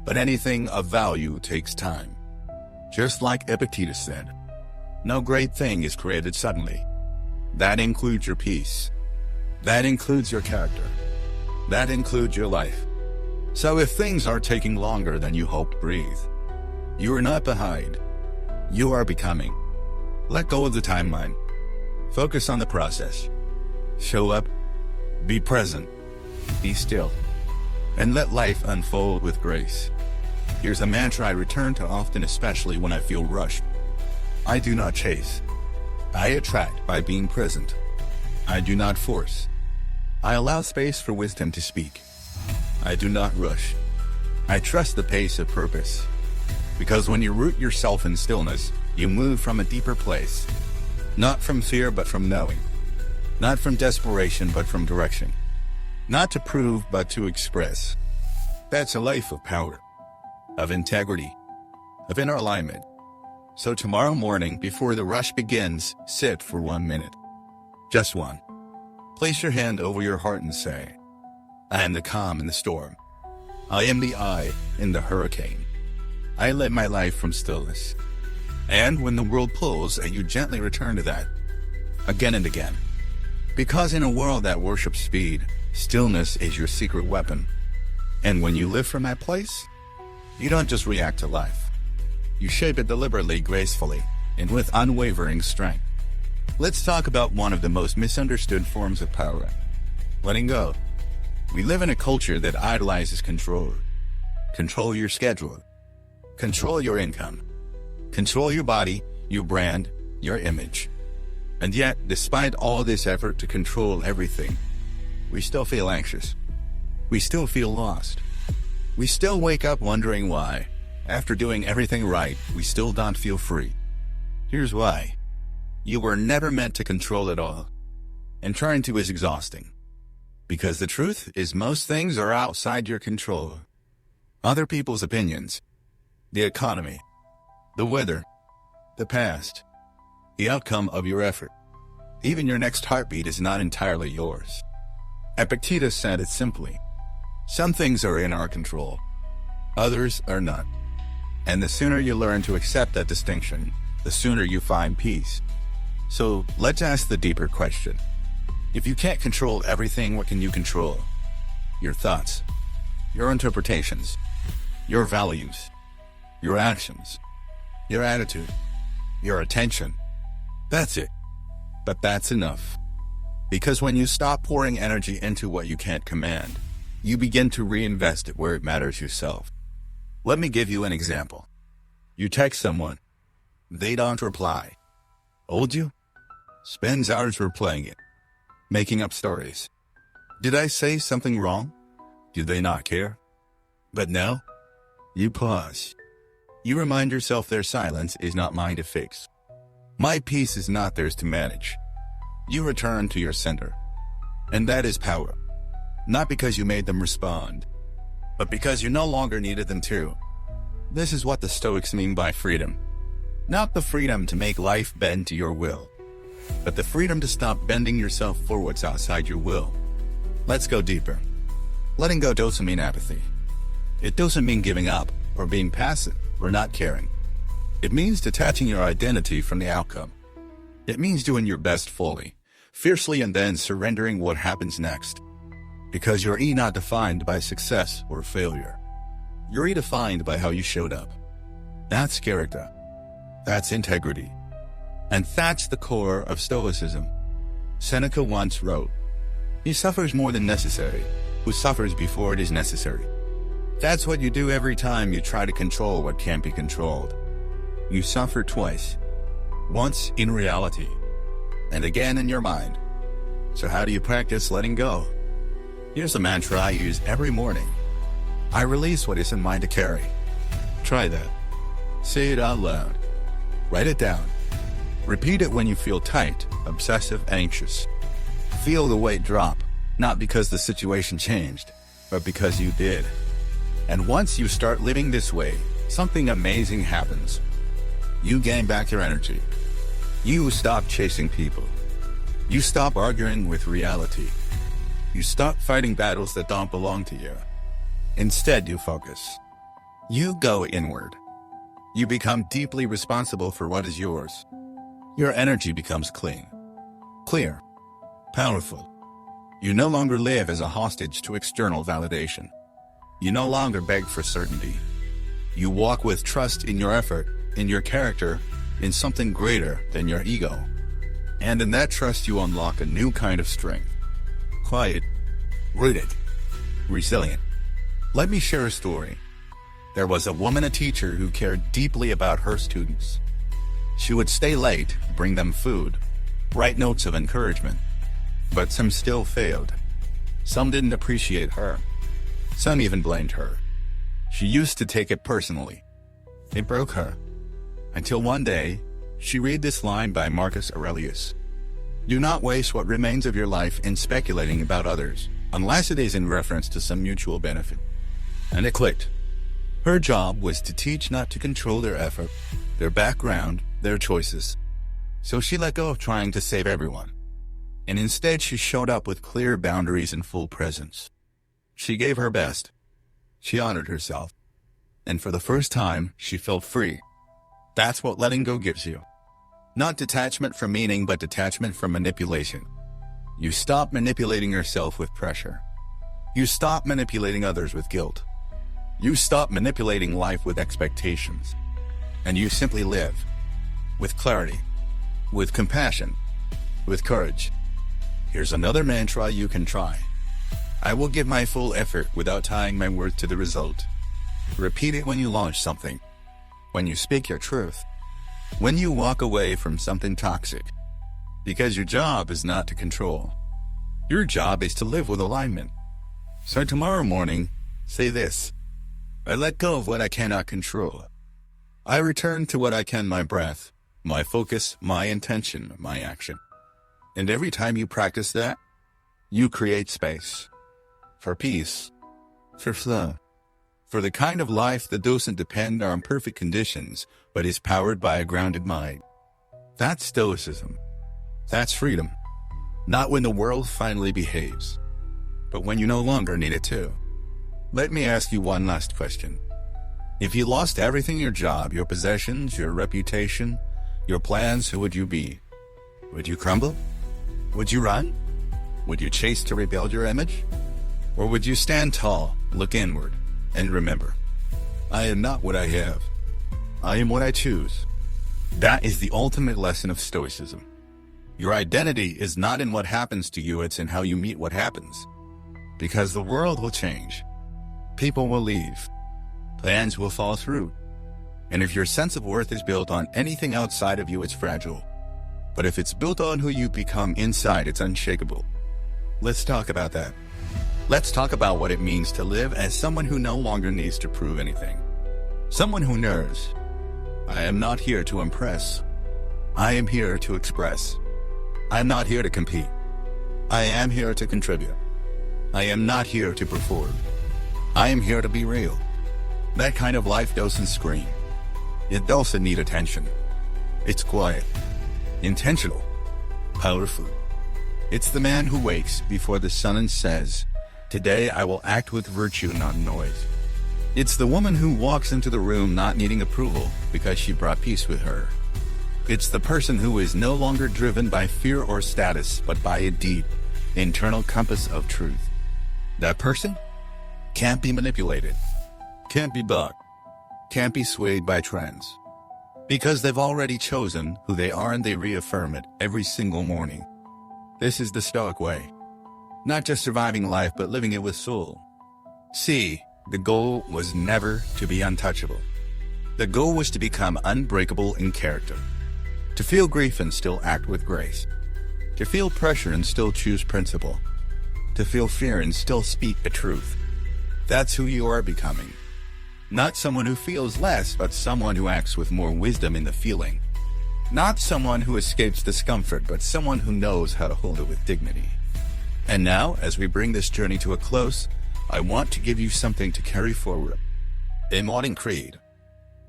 But anything of value takes time. Just like Epictetus said, no great thing is created suddenly. That includes your peace. That includes your character. That includes your life. So if things are taking longer than you hoped, breathe. You are not behind. You are becoming. Let go of the timeline. Focus on the process. Show up. Be present. Be still. And let life unfold with grace. Here's a mantra I return to often, especially when I feel rushed. I do not chase. I attract by being present. I do not force. I allow space for wisdom to speak. I do not rush. I trust the pace of purpose. Because when you root yourself in stillness, you move from a deeper place. Not from fear, but from knowing. Not from desperation, but from direction. Not to prove, but to express. That's a life of power, of integrity, of inner alignment. So tomorrow morning, before the rush begins, sit for 1 minute. Just one. Place your hand over your heart and say, I am the calm in the storm. I am the eye in the hurricane. I live my life from stillness. And when the world pulls at you, gently return to that, again and again. Because in a world that worships speed, stillness is your secret weapon. And when you live from that place, you don't just react to life. You shape it deliberately, gracefully, and with unwavering strength. Let's talk about one of the most misunderstood forms of power: letting go. We live in a culture that idolizes control. Control your schedule. Control your income. Control your body, your brand, your image. And yet, despite all this effort to control everything, we still feel anxious. We still feel lost. We still wake up wondering why, after doing everything right, we still don't feel free. Here's why. You were never meant to control it all. And trying to is exhausting. Because the truth is most things are outside your control. Other people's opinions, the economy, the weather, the past, the outcome of your effort. Even your next heartbeat is not entirely yours. Epictetus said it simply. Some things are in our control. Others are not. And the sooner you learn to accept that distinction, the sooner you find peace. So let's ask the deeper question. If you can't control everything, what can you control? Your thoughts, your interpretations, your values, your actions, your attitude, your attention. That's it. But that's enough. Because when you stop pouring energy into what you can't command, you begin to reinvest it where it matters yourself. Let me give you an example. You text someone. They don't reply. Hold you? Spends hours replaying it. Making up stories. Did I say something wrong? Do they not care? But no. You pause. You remind yourself their silence is not mine to fix. My peace is not theirs to manage. You return to your center. And that is power. Not because you made them respond, but because you no longer needed them to. This is what the Stoics mean by freedom. Not the freedom to make life bend to your will, but the freedom to stop bending yourself for what's outside your will. Let's go deeper. Letting go doesn't mean apathy. It doesn't mean giving up or being passive or not caring. It means detaching your identity from the outcome. It means doing your best fully, fiercely, and then surrendering what happens next. Because you're not defined by success or failure. You're defined by how you showed up. That's character. That's integrity. And that's the core of Stoicism. Seneca once wrote, "He suffers more than necessary, who suffers before it is necessary." That's what you do every time you try to control what can't be controlled. You suffer twice. Once in reality, and again in your mind. So how do you practice letting go? Here's a mantra I use every morning. I release what isn't mine to carry. Try that. Say it out loud. Write it down. Repeat it when you feel tight, obsessive, anxious. Feel the weight drop, not because the situation changed, but because you did. And once you start living this way, something amazing happens. You gain back your energy. You stop chasing people. You stop arguing with reality. You stop fighting battles that don't belong to you. Instead, you focus. You go inward. You become deeply responsible for what is yours. Your energy becomes clean, clear, powerful. You no longer live as a hostage to external validation. You no longer beg for certainty. You walk with trust in your effort, in your character, in something greater than your ego. And in that trust you unlock a new kind of strength. Quiet, rooted, resilient. Let me share a story. There was a woman, a teacher, who cared deeply about her students. She would stay late, bring them food, write notes of encouragement. But some still failed. Some didn't appreciate her. Some even blamed her. She used to take it personally. It broke her. Until one day, she read this line by Marcus Aurelius. "Do not waste what remains of your life in speculating about others, unless it is in reference to some mutual benefit." And it clicked. Her job was to teach not to control their effort, their background, their choices. So she let go of trying to save everyone. And instead she showed up with clear boundaries and full presence. She gave her best. She honored herself. And for the first time, she felt free. That's what letting go gives you. Not detachment from meaning, but detachment from manipulation. You stop manipulating yourself with pressure. You stop manipulating others with guilt. You stop manipulating life with expectations. And you simply live. With clarity. With compassion. With courage. Here's another mantra you can try. I will give my full effort without tying my worth to the result. Repeat it when you launch something. When you speak your truth. When you walk away from something toxic. Because your job is not to control. Your job is to live with alignment. So tomorrow morning, say this. I let go of what I cannot control. I return to what I can, my breath, my focus, my intention, my action. And every time you practice that, you create space. For peace. For flow. For the kind of life that doesn't depend on perfect conditions, but is powered by a grounded mind. That's Stoicism. That's freedom. Not when the world finally behaves, but when you no longer need it to. Let me ask you one last question. If you lost everything, your job, your possessions, your reputation, your plans, who would you be? Would you crumble? Would you run? Would you chase to rebuild your image? Or would you stand tall, look inward, and remember, I am not what I have. I am what I choose. That is the ultimate lesson of Stoicism. Your identity is not in what happens to you, it's in how you meet what happens. Because the world will change. People will leave. Plans will fall through. And if your sense of worth is built on anything outside of you, it's fragile. But if it's built on who you become inside, it's unshakable. Let's talk about that. Let's talk about what it means to live as someone who no longer needs to prove anything. Someone who knows, I am not here to impress. I am here to express. I am not here to compete. I am here to contribute. I am not here to perform. I am here to be real. That kind of life doesn't scream. It doesn't need attention. It's quiet, intentional, powerful. It's the man who wakes before the sun and says, today I will act with virtue, not noise. It's the woman who walks into the room not needing approval because she brought peace with her. It's the person who is no longer driven by fear or status, but by a deep, internal compass of truth. That person can't be manipulated, can't be bugged, can't be swayed by trends. Because they've already chosen who they are and they reaffirm it every single morning. This is the Stoic way. Not just surviving life, but living it with soul. See, the goal was never to be untouchable. The goal was to become unbreakable in character. To feel grief and still act with grace. To feel pressure and still choose principle. To feel fear and still speak the truth. That's who you are becoming. Not someone who feels less, but someone who acts with more wisdom in the feeling. Not someone who escapes discomfort, but someone who knows how to hold it with dignity. And now, as we bring this journey to a close, I want to give you something to carry forward. A morning creed.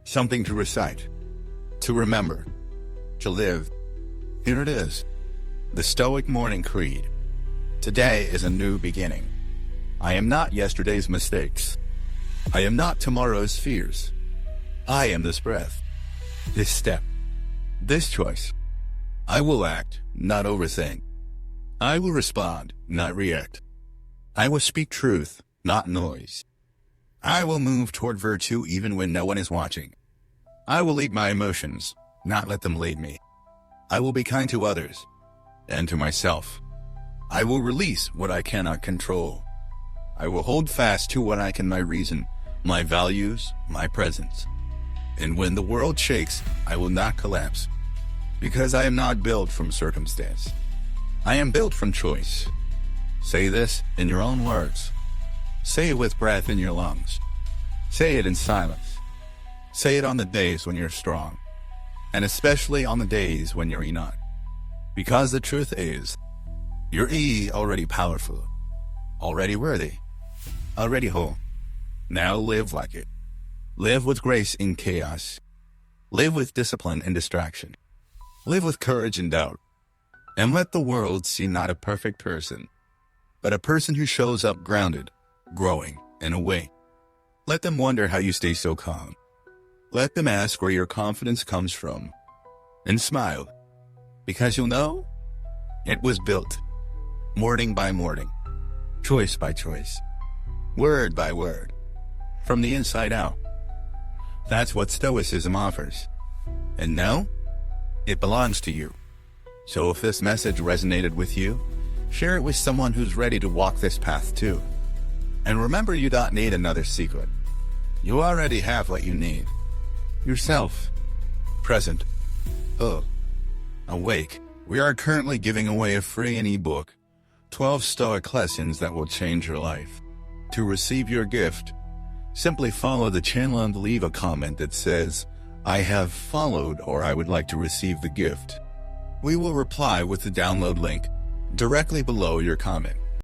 Something to recite. To remember. To live. Here it is. The Stoic Morning Creed. Today is a new beginning. I am not yesterday's mistakes. I am not tomorrow's fears. I am this breath. This step. This choice. I will act, not overthink. I will respond, not react. I will speak truth, not noise. I will move toward virtue even when no one is watching. I will lead my emotions, not let them lead me. I will be kind to others and to myself. I will release what I cannot control. I will hold fast to what I can, my reason, my values, my presence. And when the world shakes, I will not collapse. Because I am not built from circumstance. I am built from choice. Say this in your own words. Say it with breath in your lungs. Say it in silence. Say it on the days when you're strong. And especially on the days when you're not. Because the truth is, you're already powerful. Already worthy. Already whole. Now live like it. Live with grace in chaos. Live with discipline in distraction. Live with courage in doubt. And let the world see not a perfect person, but a person who shows up grounded, growing, and awake. Let them wonder how you stay so calm. Let them ask where your confidence comes from. And smile, because you'll know it was built. Morning by morning. Choice by choice. Word by word. From the inside out. That's what Stoicism offers. And now, it belongs to you. So if this message resonated with you, share it with someone who's ready to walk this path too. And remember, you don't need another secret. You already have what you need. Yourself. Present. Awake. We are currently giving away a free ebook, 12 Stoic lessons that will change your life. To receive your gift, simply follow the channel and leave a comment that says, I have followed, or I would like to receive the gift. We will reply with the download link directly below your comment.